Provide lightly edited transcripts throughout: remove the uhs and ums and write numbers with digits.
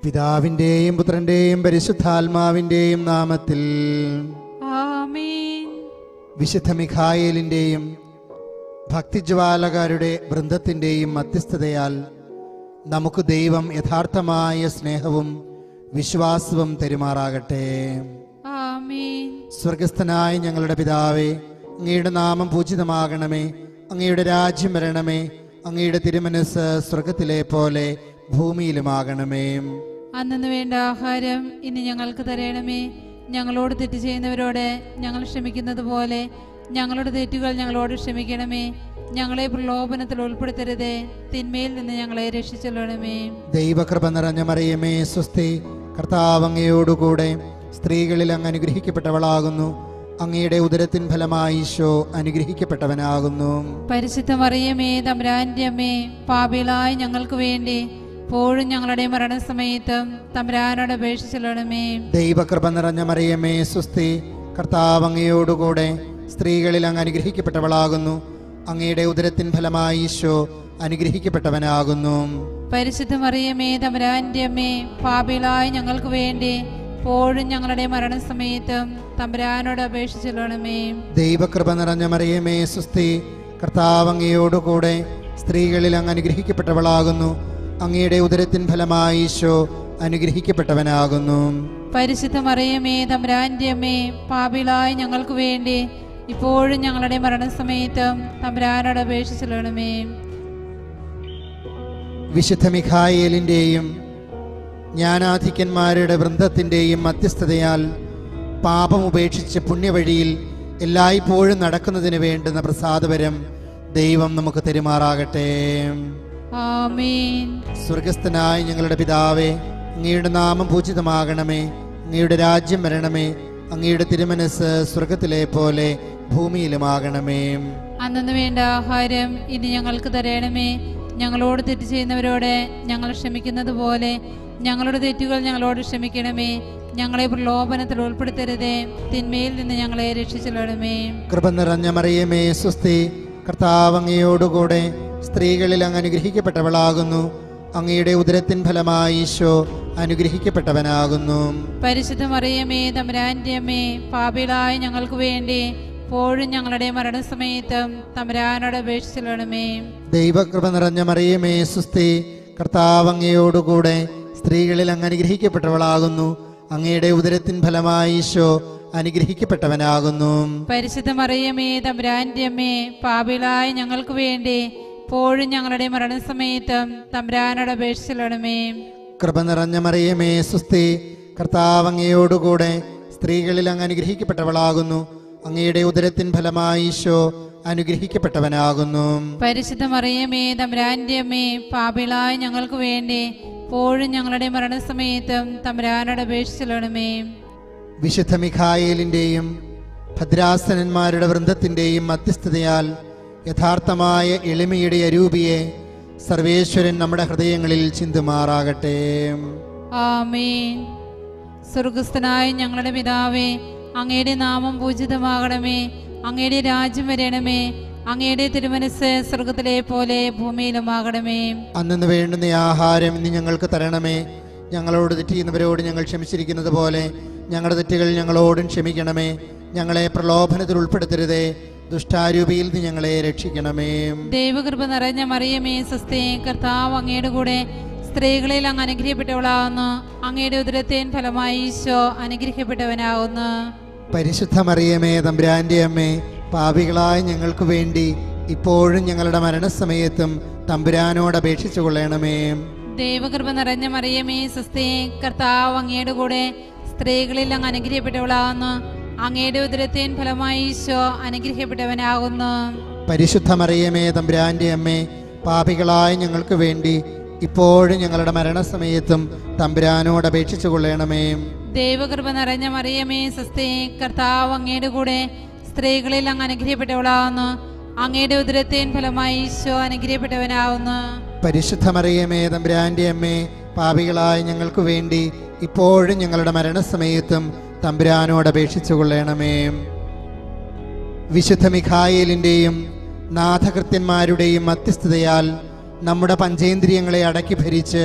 പിതാവിന്റെയും പുത്രന്റെയും പരിശുദ്ധാത്മാവിന്റെയും നാമത്തിൽ ആമേൻ. വിശുദ്ധ മിഖായേലിന്റെയും ഭക്തിജ്വാലകരുടെ വൃന്ദത്തിന്റെയും മധ്യസ്ഥതയാൽ നമുക്ക് ദൈവം യഥാർത്ഥമായ സ്നേഹവും വിശ്വാസവും തെരുമാറാകട്ടെ. ആമേൻ. സ്വർഗസ്ഥനായ ഞങ്ങളുടെ പിതാവേ, അങ്ങയുടെ നാമം പൂജിതമാകണമേ, അങ്ങയുടെ രാജ്യം വരണമേ, അങ്ങയുടെ തിരുമനസ് സ്വർഗത്തിലെ പോലെ ഭൂമിയിലുമാകണമേ. അന്നു വേണ്ട ആഹാരം ഇനി ഞങ്ങൾക്ക് തരണമേ. ഞങ്ങളോട് തെറ്റ് ചെയ്യുന്നവരോട് ഞങ്ങൾ ക്ഷമിക്കുന്നത് പോലെ ഞങ്ങളുടെ തെറ്റുകൾ ഞങ്ങളോട് ക്ഷമിക്കണമേ. ഞങ്ങളെ പ്രലോഭനത്തിൽ ഉൾപ്പെടുത്തരുതേ, തിന്മയിൽ നിന്ന് ഞങ്ങളെ രക്ഷിച്ചൊല്ലണമേ. ദൈവകൃപ നിറഞ്ഞ മറിയമേ സ്വസ്തി, കർത്താവ് അങ്ങയോടുകൂടെ സ്ത്രീകളിൽ അങ്ങ് അനുഗ്രഹിക്കപ്പെട്ടവളാകുന്നു. അങ്ങയുടെ ഉദരത്തിൻ ഫലമായി ഈശോ അനുഗ്രഹിക്കപ്പെട്ടവനാകുന്നു. പരിശുദ്ധ മറിയമേ, തമ്പുരാന്റെ അമ്മേ, പാപികളായ ഞങ്ങൾക്ക് വേണ്ടി ഇപ്പോഴും ഞങ്ങളുടെ മരണസമയത്തും തമ്പുരാനോട് അപേക്ഷിച്ചൊല്ലണമേ. ദൈവകൃപ നിറഞ്ഞ മറിയമേ സ്വസ്തി, കർത്താവ് അങ്ങയോടുകൂടെ സ്ത്രീകളിൽ അങ്ങ് അനുഗ്രഹിക്കപ്പെട്ടവളാകുന്നു. അങ്ങയുടെ ഉദരത്തിൻ ഫലമായി ഈശോ അനുഗ്രഹിക്കപ്പെട്ടവനാകുന്നു. പരിശുദ്ധ മറിയമേ, തമ്പുരാന്റെ അമ്മേ, പാപികളായ ഞങ്ങൾക്ക് വേണ്ടി ഇപ്പോഴും ഞങ്ങളുടെ മരണസമയത്തും തമ്പുരാനോട് അപേക്ഷിച്ചൊല്ലണമേ. ദൈവകൃപ നിറഞ്ഞ മറിയമേ സ്വസ്തി, കർത്താവ് അങ്ങയോടുകൂടെ സ്ത്രീകളിൽ അങ്ങ് അനുഗ്രഹിക്കപ്പെട്ടവളാകുന്നു. അങ്ങയുടെ ഉദരത്തിൻ ഫലമായി ഈശോ അനുഗ്രഹിക്കപ്പെട്ടവനാകുന്നു. പരിശുദ്ധ മറിയമേ, തമ്പുരാന്റെ അമ്മേ, പാപികളായ ഞങ്ങൾക്ക് വേണ്ടി ഇപ്പോഴും ഞങ്ങളുടെ മരണസമയത്തും തമ്പുരാനോട് അപേക്ഷിച്ചൊല്ലണമേ. വിശുദ്ധ മിഖായേലിന്റെയും ജ്ഞാനാധിക്യന്മാരുടെ വൃന്ദത്തിന്റെയും മധ്യസ്ഥതയാൽ പാപം ഉപേക്ഷിച്ച് പുണ്യവഴിയിൽ എല്ലായ്പ്പോഴും നടക്കുന്നതിന് വേണ്ടുന്ന പ്രസാദവരം ദൈവം നമുക്ക് തെരുമാറാകട്ടെ. ആമേൻ. സ്വർഗസ്ഥനായ ഞങ്ങളുടെ പിതാവേ, അങ്ങയുടെ നാമം പൂജിതമാകണമേ, അങ്ങയുടെ രാജ്യം വരണമേ, അങ്ങയുടെ തിരുമനസ് സ്വർഗത്തിലെ പോലെ ഭൂമിയിലുമാകണമേ. അന്നു വേണ്ട ആഹാരം ഇനി ഞങ്ങൾക്ക് തരണമേ. ഞങ്ങളോട് തെറ്റ് ചെയ്യുന്നവരോട് ഞങ്ങൾ ക്ഷമിക്കുന്നത് പോലെ ഞങ്ങളുടെ തെറ്റുകൾ ഞങ്ങളോട് ക്ഷമിക്കണമേ. ഞങ്ങളെ പ്രലോഭനത്തിൽ ഉൾപ്പെടുത്തരുതേ, തിന്മയിൽ നിന്ന് ഞങ്ങളെ രക്ഷിച്ചൊല്ലണമേ. കൃപ നിറഞ്ഞ മറിയമേ സ്വസ്തി, കർത്താവ് അങ്ങയോടുകൂടെ സ്ത്രീകളിൽ അങ്ങ് അനുഗ്രഹിക്കപ്പെട്ടവളാകുന്നു. അങ്ങയുടെ ഉദരത്തിൻ ഫലമായി ഈശോ അനുഗ്രഹിക്കപ്പെട്ടവനാകുന്നു. പരിശുദ്ധ മറിയമേ, തമ്പുരാന്റെ അമ്മേ, പാപികളായ ഞങ്ങൾക്ക് വേണ്ടി ഇപ്പോഴും ഞങ്ങളുടെ മരണസമയത്തും തമ്പുരാനോട് അപേക്ഷിച്ചൊല്ലണമേ. ദൈവകൃപ നിറഞ്ഞ മറിയമേ സ്വസ്തി, കർത്താവ് അങ്ങയോടുകൂടെ സ്ത്രീകളിൽ അങ്ങ് അനുഗ്രഹിക്കപ്പെട്ടവളാകുന്നു. അങ്ങയുടെ ഉദരത്തിൻ ഫലമായി ഈശോ അനുഗ്രഹിക്കപ്പെട്ടവനാകുന്നു. പരിശുദ്ധ മറിയമേ, തമ്പുരാന്റെ അമ്മേ, പാപികളായ ഞങ്ങൾക്ക് വേണ്ടി ഇപ്പോഴും ഞങ്ങളുടെ മരണസമയത്തും തമ്പുരാനോട് അപേക്ഷിച്ചൊല്ലണമേ. കൃപ നിറഞ്ഞ മറിയമേ സ്വസ്തി, കർത്താവ് അങ്ങയോടുകൂടെ സ്ത്രീകളിൽ അങ്ങ് അനുഗ്രഹിക്കപ്പെട്ടവളാകുന്നു. അങ്ങയുടെ ഉദരത്തിൻ ഫലമായി ഈശോ അനുഗ്രഹിക്കപ്പെട്ടവനാകുന്നു. പരിശുദ്ധ മറിയമേ, തമ്പുരാന്റെ അമ്മേ, പാപികളായ ഞങ്ങൾക്ക് വേണ്ടി ഇപ്പോഴും ഞങ്ങളുടെ മരണസമയത്തും തമ്പുരാനോട് അപേക്ഷിച്ചൊല്ലണമേ. വിശുദ്ധ മിഖായേലിന്റെയും ഭദ്രാസനന്മാരുടെ വൃന്ദത്തിന്റെയും മധ്യസ്ഥതയാൽ യഥാർത്ഥമായ എളിമയുടെ അരൂപിയെ സർവേശ്വരൻ നമ്മുടെ ഹൃദയങ്ങളിൽ ചിന്തുമാറാകട്ടെ. ആമേൻ. സ്വർഗസ്ഥനായ ഞങ്ങളുടെ പിതാവേ, അങ്ങയുടെ നാമം പൂജിതമാകണമേ. അങ്ങയുടെ രാജ്യം വരണമേ. അങ്ങയുടെ തിരുമനസ് സ്വർഗത്തിലെ പോലെ ഭൂമിയിലുമാകണമേ. അന്നു വേണ്ടുന്ന ആഹാരം ഇന്ന് ഞങ്ങൾക്ക് തരണമേ. ഞങ്ങളോട് തെറ്റ് ചെയ്യുന്നവരോട് ഞങ്ങൾ ക്ഷമിച്ചിരിക്കുന്നത് പോലെ ഞങ്ങളുടെ തെറ്റുകൾ ഞങ്ങളോടും ക്ഷമിക്കണമേ. ഞങ്ങളെ പ്രലോഭനത്തിൽ ഉൾപ്പെടുത്തരുതേ, ദുഷ്ടാരൂപിയിൽ നിന്ന് ഞങ്ങളെ രക്ഷിക്കണമേ. ദൈവകൃപ നിറഞ്ഞ മറിയമേ സ്വസ്തി, കർത്താവ് അങ്ങയുടെ കൂടെ സ്ത്രീകളിൽ അങ്ങ് അനുഗ്രഹിക്കപ്പെട്ടവളാകുന്നു. അങ്ങയുടെ ഉദരത്തിൻ ഫലമായി ഈശോ അനുഗ്രഹിക്കപ്പെട്ടവനാകുന്നു. പരിശുദ്ധ മറിയമേ, തമ്പുരാന്റെ അമ്മേ, പാപികളായ ഞങ്ങൾക്ക് വേണ്ടി ഇപ്പോഴും ഞങ്ങളുടെ മരണസമയത്തും തമ്പുരാനോട് അപേക്ഷിച്ചു കൊള്ളണമേ. ദൈവകൃപ നിറഞ്ഞ മറിയമേ സ്വസ്തി, കർത്താവ് അങ്ങയുടെ കൂടെ സ്ത്രീകളിൽ അങ്ങ് അനുഗ്രഹിക്കപ്പെട്ടവളാകുന്നു. അങ്ങയുടെ ഉദരത്തിൻ ഫലമായി ഈശോ അനുഗ്രഹിക്കപ്പെട്ടവനാകുന്നു. പരിശുദ്ധ മറിയമേ, തമ്പുരാന്റെ അമ്മേ, പാപികളായ ഞങ്ങൾക്ക് വേണ്ടി ഇപ്പോഴും ഞങ്ങളുടെ മരണസമയത്തും തമ്പുരാനോട് അപേക്ഷിച്ചു കൊള്ളണമേ. ദൈവകൃപ നിറഞ്ഞ മറിയമേ സ്വസ്തി, കർത്താവ് അങ്ങയുടെ കൂടെ സ്ത്രീകളിൽ അങ്ങ് അനുഗ്രഹിക്കപ്പെട്ടവളാകുന്നു. അങ്ങയുടെ ഉദരത്തിൻ ഫലമായി ഈശോ അനുഗ്രഹിക്കപ്പെട്ടവനാകുന്നു. പരിശുദ്ധ മറിയമേ, തമ്പുരാന്റെ അമ്മേ, പാപികളായ ഞങ്ങൾക്ക് വേണ്ടി ഇപ്പോഴും ഞങ്ങളുടെ മരണസമയത്തും തമ്പുരാനോട് അപേക്ഷിച്ചു കൊള്ളണമേ. വിശുദ്ധ മിഖായേലിന്റെയും നാഥകൃത്യന്മാരുടെയും മധ്യസ്ഥതയാൽ നമ്മുടെ പഞ്ചേന്ദ്രിയങ്ങളെ അടക്കി ഭരിച്ച്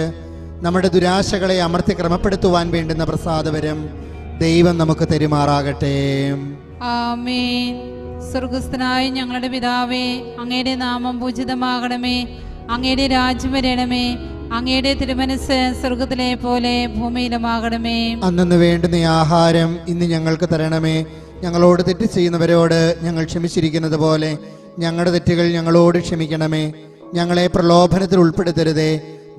നമ്മുടെ ദുരാശകളെ അമർത്തി ക്രമപ്പെടുത്തുവാൻ വേണ്ടുന്ന പ്രസാദവരം ദൈവം നമുക്ക് തെരുമാറാകട്ടെ. ആമേൻ. സ്വർഗസ്ഥനായ ഞങ്ങളുടെ പിതാവേ, അങ്ങയുടെ നാമം പൂജിതമാകണമേ, അങ്ങയുടെ രാജ്യം വരണമേ, അങ്ങയുടെ തിരുമനസ് സ്വർഗത്തിലെ പോലെ ഭൂമിയിലുമാകണമേ. അന്നു വേണ്ടുന്ന ആഹാരം ഇന്ന് ഞങ്ങൾക്ക് തരണമേ. ഞങ്ങളോട് തെറ്റ് ചെയ്യുന്നവരോട് ഞങ്ങൾ ക്ഷമിച്ചിരിക്കുന്നത് പോലെ ഞങ്ങളുടെ തെറ്റുകൾ ഞങ്ങളോട് ക്ഷമിക്കണമേ. ഞങ്ങളെ പ്രലോഭനത്തിൽ ഉൾപ്പെടുത്തരുതേ,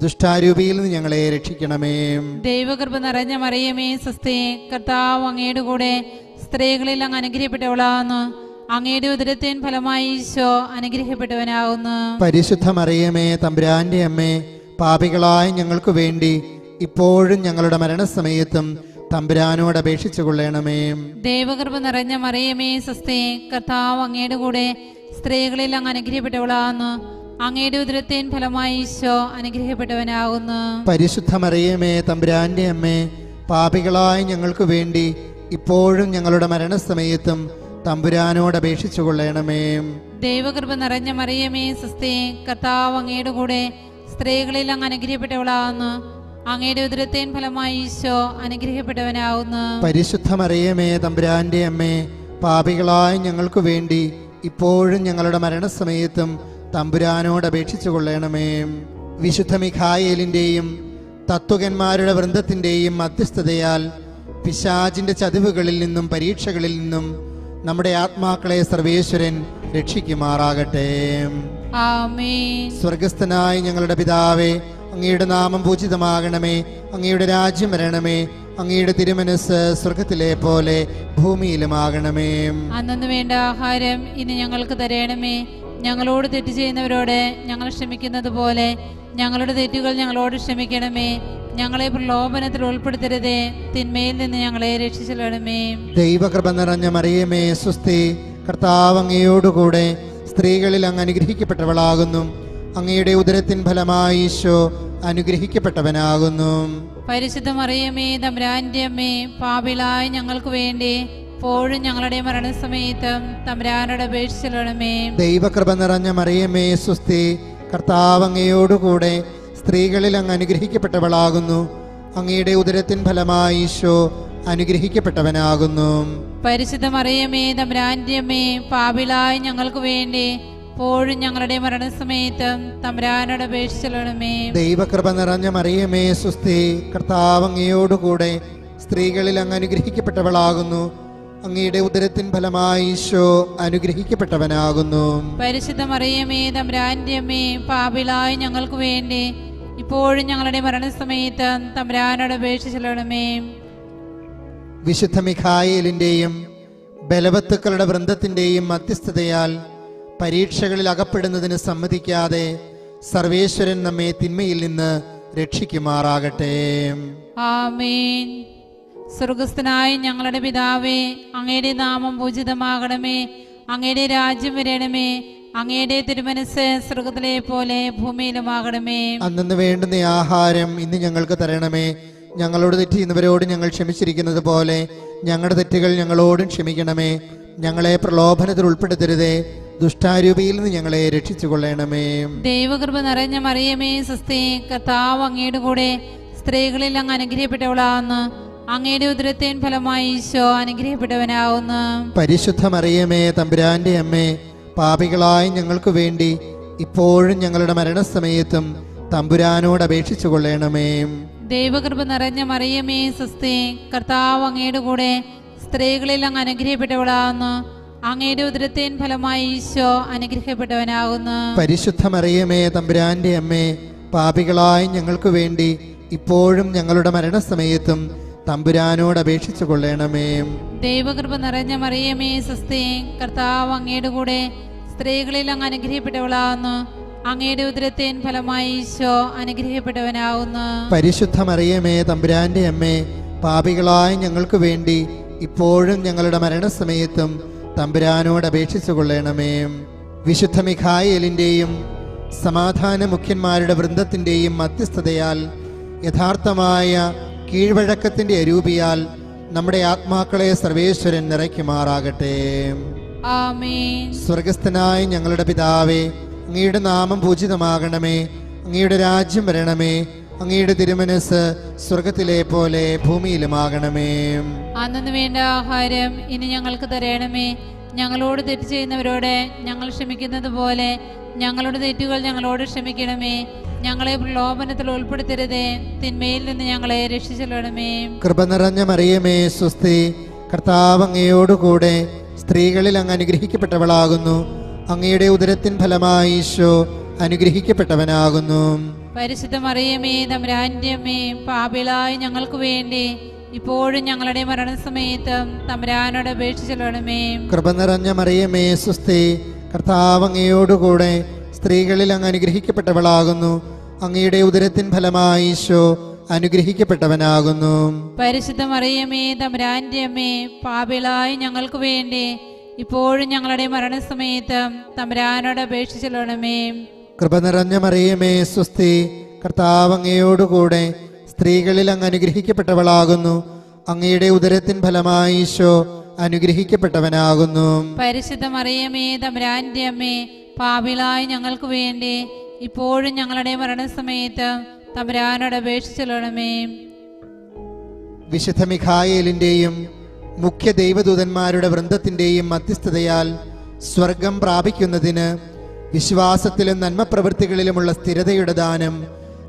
ദുഷ്ടാരൂപിയിൽ നിന്ന് ഞങ്ങളെ രക്ഷിക്കണമേ. ദൈവകൃപ നിറഞ്ഞ മറിയമേ, സ്വസ്തി, കർത്താവ് അങ്ങയുടെ കൂടെ സ്ത്രീകളിൽ അങ്ങ് അനുഗ്രഹിക്കപ്പെട്ടവളാകുന്നു. അങ്ങയുടെ ഉദരത്തിൻ ഫലമായി ഈശോ അനുഗ്രഹിക്കപ്പെട്ടവനാകുന്നു. പരിശുദ്ധ മറിയമേ, തമ്പുരാന്റെ അമ്മേ, പാപികളായ ഞങ്ങൾക്ക് വേണ്ടി ഇപ്പോഴും ഞങ്ങളുടെ മരണസമയത്തും തമ്പുരാനോട് അപേക്ഷിച്ചു കൊള്ളണമേ. ദൈവകൃപ നിറഞ്ഞ മറിയമേ, സ്വസ്തി, കർത്താവ് അങ്ങയുടെ കൂടെ സ്ത്രീകളിൽ അങ്ങ് അനുഗ്രഹിക്കപ്പെട്ടവളാകുന്നു. അങ്ങയുടെ ഉദരത്തിൻ ഫലമായി ഈശോ അനുഗ്രഹിക്കപ്പെട്ടവനാകുന്നു. പരിശുദ്ധ മറിയമേ, തമ്പുരാന്റെ അമ്മേ, പാപികളായ ഞങ്ങൾക്ക് വേണ്ടി ഇപ്പോഴും ഞങ്ങളുടെ മരണസമയത്തും തമ്പുരാനോട് അപേക്ഷിച്ചു കൊള്ളണമേ. ദൈവകൃപ നിറഞ്ഞ മറിയമേ, സ്വസ്തി, കർത്താവ് അങ്ങയുടെ കൂടെ സ്ത്രീകളിൽ അങ്ങ് അനുഗ്രഹിക്കപ്പെട്ടവളാകുന്നു. അങ്ങയുടെ ഉദരത്തിൻ ഫലമായി ഈശോ അനുഗ്രഹിക്കപ്പെട്ടവനാകുന്നു. പരിശുദ്ധ മറിയമേ, തമ്പുരാന്റെ അമ്മേ, പാപികളായ ഞങ്ങൾക്ക് വേണ്ടി ഇപ്പോഴും ഞങ്ങളുടെ മരണസമയത്തും തമ്പുരാനോട് അപേക്ഷിച്ചു കൊള്ളണമേ. വിശുദ്ധ മിഖായേലിൻ്റെയും തത്വകന്മാരുടെ വൃന്ദത്തിൻ്റെയും മധ്യസ്ഥതയാൽ പിശാചിൻ്റെ ചതിവുകളിൽ നിന്നും പരീക്ഷകളിൽ നിന്നും നമ്മുടെ ആത്മാക്കളെ സർവേശ്വരൻ രക്ഷിക്കുമാറാകട്ടെ. ആമേൻ. സ്വർഗസ്ഥനായ ഞങ്ങളുടെ പിതാവേ, അങ്ങയുടെ നാമം പൂജിതമാകണമേ, അങ്ങയുടെ രാജ്യം വരണമേ, അങ്ങയുടെ തിരുമനസ് സ്വർഗത്തിലെ പോലെ ഭൂമിയിലുമാകണമേ. അന്നു വേണ്ട ആഹാരം ഇനി ഞങ്ങൾക്ക് തരണമേ. ഞങ്ങളോട് തെറ്റ് ചെയ്യുന്നവരോട് ഞങ്ങൾ ക്ഷമിക്കുന്നത് പോലെ ഞങ്ങളുടെ തെറ്റുകൾ ഞങ്ങളോട് ക്ഷമിക്കണമേ. ഞങ്ങളെ പ്രലോഭനത്തിൽ ഉൾപ്പെടുത്തരുതേ, തിന്മയിൽ നിന്ന് ഞങ്ങളെ രക്ഷിച്ചെല്ലണമേ. ദൈവകൃപ നിറഞ്ഞ മറിയമേ, സ്വസ്തി, കർത്താവ് അങ്ങയോടുകൂടെ സ്ത്രീകളിൽ അങ്ങ് അനുഗ്രഹിക്കപ്പെട്ടവളാകുന്നു. അങ്ങയുടെ ഉദരത്തിൻ ഫലമായി ഈശോ അനുഗ്രഹിക്കപ്പെട്ടവനാകുന്നു. പരിശുദ്ധ മറിയമേ, തമ്പുരാന്റെ അമ്മേ, പാപികളായ ഞങ്ങൾക്ക് വേണ്ടി ഇപ്പോഴും ഞങ്ങളുടെ മരണസമയത്തും തമ്പുരാനോട് അപേക്ഷിച്ചെല്ലണമേ. ദൈവകൃപ നിറഞ്ഞ മറിയമേ, സ്വസ്തി, കർത്താവ് അങ്ങയോടുകൂടെ സ്ത്രീകളിൽ അങ്ങ് അനുഗ്രഹിക്കപ്പെട്ടവളാകുന്നു. അങ്ങയുടെ ഉദരത്തിൻ ഫലമായി ഈശോ അനുഗ്രഹിക്കപ്പെട്ടവനാകുന്നു. പരിശുദ്ധ മറിയമേ, തമ്പുരാന്റെ അമ്മേ, പാപികളായ ഞങ്ങൾക്ക് വേണ്ടി ഇപ്പോഴും ഞങ്ങളുടെ മരണസമയത്തും തമ്പുരാനോട് അപേക്ഷിച്ചെല്ലണമേ. ദൈവകൃപ നിറഞ്ഞ മറിയമേ, സ്വസ്തി, കർത്താവ് അങ്ങയോടുകൂടെ സ്ത്രീകളിൽ അങ്ങ് അനുഗ്രഹിക്കപ്പെട്ടവളാകുന്നു. അങ്ങയുടെ ഉദരത്തിൻ ഫലമായി ഈശോ അനുഗ്രഹിക്കപ്പെട്ടവനാകുന്നു. പരിശുദ്ധ മറിയമേ, തമ്പുരാന്റെ അമ്മേ, പാപികളായ ഞങ്ങൾക്ക് വേണ്ടി ഇപ്പോഴും ഞങ്ങളുടെ മരണസമയത്ത് തമ്പുരാനോട് അപേക്ഷിച്ചെല്ലണമേ. വിശുദ്ധ മിഖായേലിൻ്റെയും ബലവത്തുക്കളുടെ വൃന്ദത്തിൻ്റെയും മധ്യസ്ഥതയാൽ പരീക്ഷകളിൽ അകപ്പെടുന്നതിന് സമ്മതിക്കാതെ സർവേശ്വരൻ നമ്മെ തിന്മയിൽ നിന്ന് രക്ഷിക്കുമാറാകട്ടെ. ആമേൻ. സ്വർഗസ്ഥനായ ഞങ്ങളുടെ പിതാവേ, അങ്ങയുടെ നാമം പൂജിതമാകണമേ, അങ്ങയുടെ രാജ്യം വരണമേ, അങ്ങയുടെ തിരുമനസ് സ്വർഗത്തിലെ പോലെ ഭൂമിയിലുമാകണമേ. അന്നു വേണ്ടുന്ന ആഹാരം ഇന്ന് ഞങ്ങൾക്ക് തരണമേ. ഞങ്ങളോട് തെറ്റ് ചെയ്യുന്നവരോട് ഞങ്ങൾ ക്ഷമിച്ചിരിക്കുന്നത് പോലെ ഞങ്ങളുടെ തെറ്റുകൾ ഞങ്ങളോടും ക്ഷമിക്കണമേ. ഞങ്ങളെ പ്രലോഭനത്തിൽ ഉൾപ്പെടുത്തരുതേ, ദുഷ്ടാരൂപിയിൽ നിന്ന് ഞങ്ങളെ രക്ഷിച്ചു കൊള്ളണമേ. ദൈവകൃപ നിറഞ്ഞ മറിയമേ, സ്വസ്തി, കർത്താവ് അങ്ങയുടെ കൂടെ സ്ത്രീകളിൽ അങ്ങ് അനുഗ്രഹിക്കപ്പെട്ടവളാകുന്നു. അങ്ങയുടെ ഉദരത്തിൻ ഫലമായി ഈശോ അനുഗ്രഹിക്കപ്പെട്ടവനാകുന്നു. പരിശുദ്ധ മറിയമേ, തമ്പുരാന്റെ അമ്മേ, പാപികളായ ഞങ്ങൾക്ക് വേണ്ടി ഇപ്പോഴും ഞങ്ങളുടെ മരണസമയത്തും തമ്പുരാനോട് അപേക്ഷിച്ചു കൊള്ളണമേ. ദൈവകൃപ നിറഞ്ഞ മറിയമേ, സ്വസ്തി, കർത്താവ് അങ്ങയുടെ കൂടെ സ്ത്രീകളിൽ അങ്ങ് അനുഗ്രഹിക്കപ്പെട്ടവളാകുന്നു. അങ്ങയുടെ ഉദരത്തിൻ ഫലമായി ഈശോ അനുഗ്രഹിക്കപ്പെട്ടവനാകുന്നു. പരിശുദ്ധ മറിയമേ, തമ്പുരാന്റെ അമ്മേ, പാപികളായ ഞങ്ങൾക്ക് വേണ്ടി ഇപ്പോഴും ഞങ്ങളുടെ മരണസമയത്തും തമ്പുരാനോട് അപേക്ഷിച്ചു കൊള്ളണമേ. ദൈവകൃപ നിറഞ്ഞ മറിയമേ, സ്വസ്തി, കർത്താവ് അങ്ങയുടെ കൂടെ സ്ത്രീകളിൽ അങ്ങ് അനുഗ്രഹിക്കപ്പെട്ടവളാകുന്നു. അങ്ങയുടെ ഉദരത്തിൻ ഫലമായി ഈശോ അനുഗ്രഹിക്കപ്പെട്ടവനാകുന്നു. പരിശുദ്ധ മറിയമേ, തമ്പുരാന്റെ അമ്മേ, പാപികളായ ഞങ്ങൾക്ക് വേണ്ടി ഇപ്പോഴും ഞങ്ങളുടെ മരണസമയത്തും തമ്പുരാനോട് അപേക്ഷിച്ചു കൊള്ളണമേ. വിശുദ്ധ മിഖായേലിൻ്റെയും സമാധാന മുഖ്യന്മാരുടെ വൃന്ദത്തിൻ്റെയും മധ്യസ്ഥതയാൽ യഥാർത്ഥമായ കീഴ്വഴക്കത്തിൻ്റെ അരൂപിയാൽ നമ്മുടെ ആത്മാക്കളെ സർവേശ്വരൻ നിറയ്ക്കുമാറാകട്ടെ. ആമേൻ. സ്വർഗസ്ഥനായ ഞങ്ങളുടെ പിതാവേ, അങ്ങയുടെ നാമം പൂജിതമാകണമേ, അങ്ങയുടെ രാജ്യം വരണമേ, അങ്ങയുടെ തിരുമനസ് സ്വർഗത്തിലെ പോലെ ഭൂമിയിലുമാകണമേ. അന്നു വേണ്ട ആഹാരം ഇനി ഞങ്ങൾക്ക് തരണമേ. ഞങ്ങളോട് തെറ്റ് ചെയ്യുന്നവരോട് ഞങ്ങൾ ക്ഷമിക്കുന്നത് പോലെ ഞങ്ങളുടെ തെറ്റുകൾ ഞങ്ങളോട് ക്ഷമിക്കണമേ. ഞങ്ങളെ പ്രലോഭനത്തിൽ ഉൾപ്പെടുത്തരുതേ, തിന്മയിൽ നിന്ന് ഞങ്ങളെ രക്ഷിച്ചെല്ലണമേ. കൃപ നിറഞ്ഞ മറിയമേ, സ്വസ്തി. കർത്താവ് അങ്ങയോടുകൂടെ സ്ത്രീകളിൽ അങ്ങ് അനുഗ്രഹിക്കപ്പെട്ടവളാകുന്നു. അങ്ങയുടെ ഉദരത്തിൻ ഫലമായി ഈശോ അനുഗ്രഹിക്കപ്പെട്ടവനാകുന്നു. പരിശുദ്ധ മറിയമേ, തമ്പുരാന്റെ അമ്മേ, പാപികളായ ഞങ്ങൾക്ക് വേണ്ടി ഇപ്പോഴും ഞങ്ങളുടെ മരണസമയത്തും തമ്പുരാനോട് അപേക്ഷിച്ചെല്ലണമേ. കൃപ നിറഞ്ഞ മറിയമേ, സ്വസ്തി. കർത്താവ് അങ്ങയോടുകൂടെ സ്ത്രീകളിൽ അങ്ങ് അനുഗ്രഹിക്കപ്പെട്ടവളാകുന്നു. അങ്ങയുടെ ഉദരത്തിൻ ഫലമായി ഈശോ അനുഗ്രഹിക്കപ്പെട്ടവനാകുന്നു. പരിശുദ്ധ മറിയമേ, തമ്പുരാന്റെ അമ്മേ, പാപികളായ ഞങ്ങൾക്ക് വേണ്ടി ഇപ്പോഴും ഞങ്ങളുടെ മരണസമയത്തും തമ്പുരാനോട് അപേക്ഷിച്ചെല്ലണമേ. കൃപ നിറഞ്ഞ മറിയമേ, സ്വസ്തി. കർത്താവ് അങ്ങയോടുകൂടെ സ്ത്രീകളിൽ അങ്ങ് അനുഗ്രഹിക്കപ്പെട്ടവളാകുന്നു. അങ്ങയുടെ ഉദരത്തിൻ ഫലമായി ഈശോ അനുഗ്രഹിക്കപ്പെട്ടവനാകുന്നു. പരിശുദ്ധ മറിയമേ, തമ്പുരാന്റെ അമ്മേ, പാപികളായ ഞങ്ങൾക്ക് വേണ്ടി ഇപ്പോഴും ഞങ്ങളുടെ മരണസമയത്തും തമ്പുരാനോട് അപേക്ഷിച്ചെല്ലണമേ. വിശുദ്ധ മിഖായേലിന്റെയും മുഖ്യ ദൈവദൂതന്മാരുടെ വൃന്ദത്തിന്റെയും മധ്യസ്ഥതയാൽ സ്വർഗം പ്രാപിക്കുന്നതിന് വിശ്വാസത്തിലും നന്മപ്രവൃത്തികളിലുമുള്ള സ്ഥിരതയുടെ ദാനം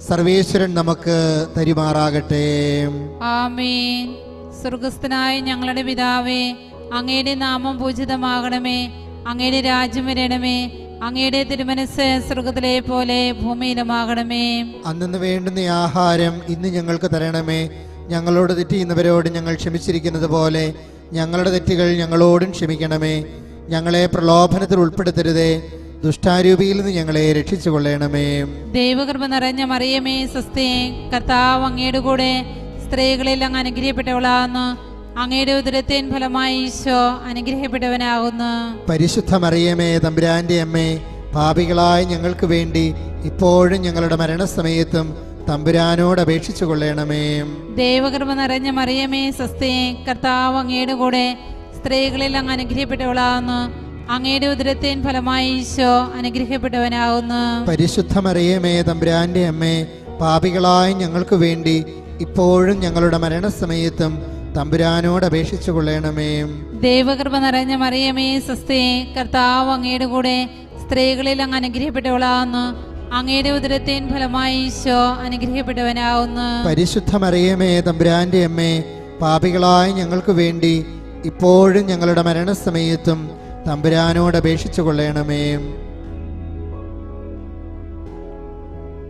സർവേശ്വരൻ നമുക്ക് തരുമാറാകട്ടെ. ആമേൻ. സ്വർഗസ്ഥനായ ഞങ്ങളുടെ പിതാവേ, അങ്ങയുടെ നാമം പൂജിതമാകണമേ. അങ്ങയുടെ രാജ്യം വരണമേ. അങ്ങയുടെ തിരുമനസ് സ്വർഗത്തിലെ പോലെ ഭൂമിയിലുമാകണമേ. അന്നു വേണ്ടുന്ന ആഹാരം ഇന്ന് ഞങ്ങൾക്ക് തരണമേ. ഞങ്ങളോട് തെറ്റ് ചെയ്യുന്നവരോട് ഞങ്ങൾ ക്ഷമിച്ചിരിക്കുന്നത് പോലെ ഞങ്ങളുടെ തെറ്റുകൾ ഞങ്ങളോടും ക്ഷമിക്കണമേ. ഞങ്ങളെ പ്രലോഭനത്തിൽ ഉൾപ്പെടുത്തരുതേ, ദുഷ്ടാരൂപിയിൽ നിന്ന് ഞങ്ങളെ രക്ഷിച്ചു കൊള്ളണമേ. ദൈവകൃപ നിറഞ്ഞ മറിയമേ, സ്വസ്തി. കർത്താവ് അങ്ങയുടെ കൂടെ സ്ത്രീകളിൽ അങ്ങ് അനുഗ്രഹിക്കപ്പെട്ടവളാകുന്നു. അങ്ങയുടെ ഉദരത്തിൻ ഫലമായി ഈശോ അനുഗ്രഹിക്കപ്പെട്ടവനാകുന്നു. പരിശുദ്ധ മറിയമേ, തമ്പുരാന്റെ അമ്മേ, പാപികളായ ഞങ്ങൾക്ക് വേണ്ടി ഇപ്പോഴും ഞങ്ങളുടെ മരണസമയത്തും തമ്പുരാനോട് അപേക്ഷിച്ചു കൊള്ളണമേ. ദൈവകൃപ നിറഞ്ഞ മറിയമേ, സ്വസ്തി. കർത്താവ് അങ്ങയുടെ കൂടെ സ്ത്രീകളിൽ അങ്ങ് അനുഗ്രഹിക്കപ്പെട്ടവളാകുന്നു. അങ്ങയുടെ ഉദരത്തിൻ ഫലമായി ഈശോ അനുഗ്രഹിക്കപ്പെട്ടവനാകുന്നു. പരിശുദ്ധ മറിയമേ, തമ്പുരാന്റെ അമ്മേ, പാപികളായ ഞങ്ങൾക്ക് വേണ്ടി ഇപ്പോഴും ഞങ്ങളുടെ മരണസമയത്തും തമ്പുരാനോട് അപേക്ഷിച്ചു കൊള്ളണമേ. ദൈവകൃപ നിറഞ്ഞ മറിയമേ, സ്വസ്തി. കർത്താവ് അങ്ങയുടെ കൂടെ സ്ത്രീകളിൽ അങ്ങ് അനുഗ്രഹിക്കപ്പെട്ടവളാകുന്നു. അങ്ങയുടെ ഉദരത്തിൻ ഫലമായി ഈശോ അനുഗ്രഹിക്കപ്പെട്ടവനാകുന്നു. പരിശുദ്ധ മറിയമേ, തമ്പുരാന്റെ അമ്മേ, പാപികളായ ഞങ്ങൾക്ക് വേണ്ടി ഇപ്പോഴും ഞങ്ങളുടെ മരണസമയത്തും തമ്പുരാനോട് അപേക്ഷിച്ചു കൊള്ളണമേ.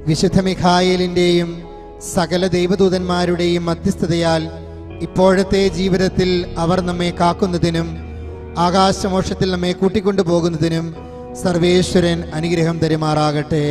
വിശുദ്ധ മിഖായേലിന്റെയും സകല ദൈവദൂതന്മാരുടെയും മധ്യസ്ഥതയാൽ ഇപ്പോഴത്തെ ജീവിതത്തിൽ അവർ നമ്മെ കാക്കുന്നതിനും ആകാശമോക്ഷത്തിൽ നമ്മെ കൂട്ടിക്കൊണ്ടു പോകുന്നതിനും സർവേശ്വരൻ അനുഗ്രഹം തരുമാറാകട്ടെ.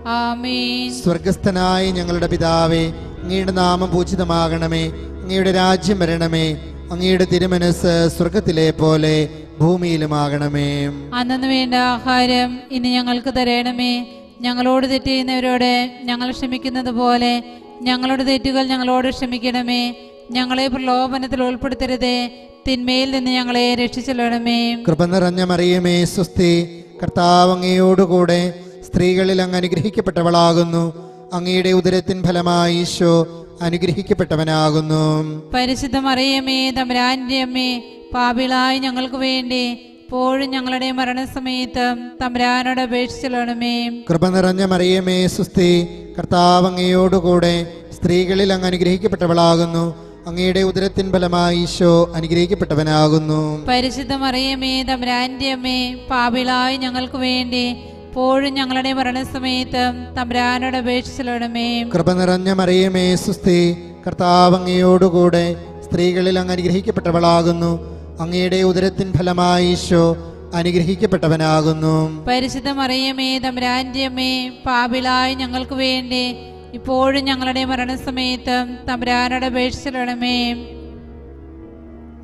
ആമേൻ. സ്വർഗസ്ഥനായ ഞങ്ങളുടെ പിതാവേ, അങ്ങയുടെ നാമം പൂജിതമാകണമേ. അങ്ങയുടെ രാജ്യം വരണമേ. അങ്ങയുടെ തിരുമനസ് സ്വർഗത്തിലെ പോലെ ഭൂമിയിലുമാകണമേ. അന്നു വേണ്ട ആഹാരം ഇനി ഞങ്ങൾക്ക് തരണമേ. ഞങ്ങളോട് തെറ്റ് ചെയ്യുന്നവരോട് ഞങ്ങൾ ക്ഷമിക്കുന്നത് പോലെ ഞങ്ങളുടെ തെറ്റുകൾ ഞങ്ങളോട് ക്ഷമിക്കണമേ. ഞങ്ങളെ പ്രലോഭനത്തിൽ ഉൾപ്പെടുത്തരുതേ, തിന്മയിൽ നിന്ന് ഞങ്ങളെ രക്ഷിച്ചെല്ലണമേ. കൃപ നിറഞ്ഞ മറിയമേ, സ്വസ്തി. കർത്താവ് അങ്ങയോടുകൂടെ സ്ത്രീകളിൽ അങ്ങ് അനുഗ്രഹിക്കപ്പെട്ടവളാകുന്നു. അങ്ങയുടെ ഉദരത്തിൻ ഫലമായി ഈശോ അനുഗ്രഹിക്കപ്പെട്ടവനാകുന്നു. പരിശുദ്ധ മറിയമേ, തമ്പുരാന്റെ അമ്മേ, പാപികളായ ഞങ്ങൾക്ക് വേണ്ടി ഇപ്പോഴും ഞങ്ങളുടെ മരണസമയത്തും തമ്പുരാനോട് അപേക്ഷിച്ചെല്ലണമേ. കൃപ നിറഞ്ഞ മറിയമേ, സ്വസ്തി. കർത്താവ് അങ്ങയോടുകൂടെ സ്ത്രീകളിൽ അങ്ങ് അനുഗ്രഹിക്കപ്പെട്ടവളാകുന്നു. അങ്ങയുടെ ഉദരത്തിൻ ഫലമായി ഈശോ അനുഗ്രഹിക്കപ്പെട്ടവനാകുന്നു. പരിശുദ്ധ മറിയമേ, തമ്പുരാന്റെ അമ്മേ, പാപികളായ ഞങ്ങൾക്ക് വേണ്ടി ഇപ്പോഴും ഞങ്ങളുടെ മരണസമയത്തും തമ്പുരാനോട് അപേക്ഷിച്ചെല്ലണമേ. കൃപ നിറഞ്ഞ മറിയമേ, സ്വസ്തി. കർത്താവ് അങ്ങയോടുകൂടെ സ്ത്രീകളിൽ അങ്ങ് അനുഗ്രഹിക്കപ്പെട്ടവളാകുന്നു. അങ്ങയുടെ ഉദരത്തിൻ ഫലമായി ഈശോ അനുഗ്രഹിക്കപ്പെട്ടവനാകുന്നു. പരിശുദ്ധ മറിയമേ, തമ്പുരാന്റെ അമ്മേ, പാപികളായ ഞങ്ങൾക്ക് വേണ്ടി ഇപ്പോഴും ഞങ്ങളുടെ മരണസമയത്തും തമ്പുരാനോട് അപേക്ഷിച്ചെല്ലണമേ.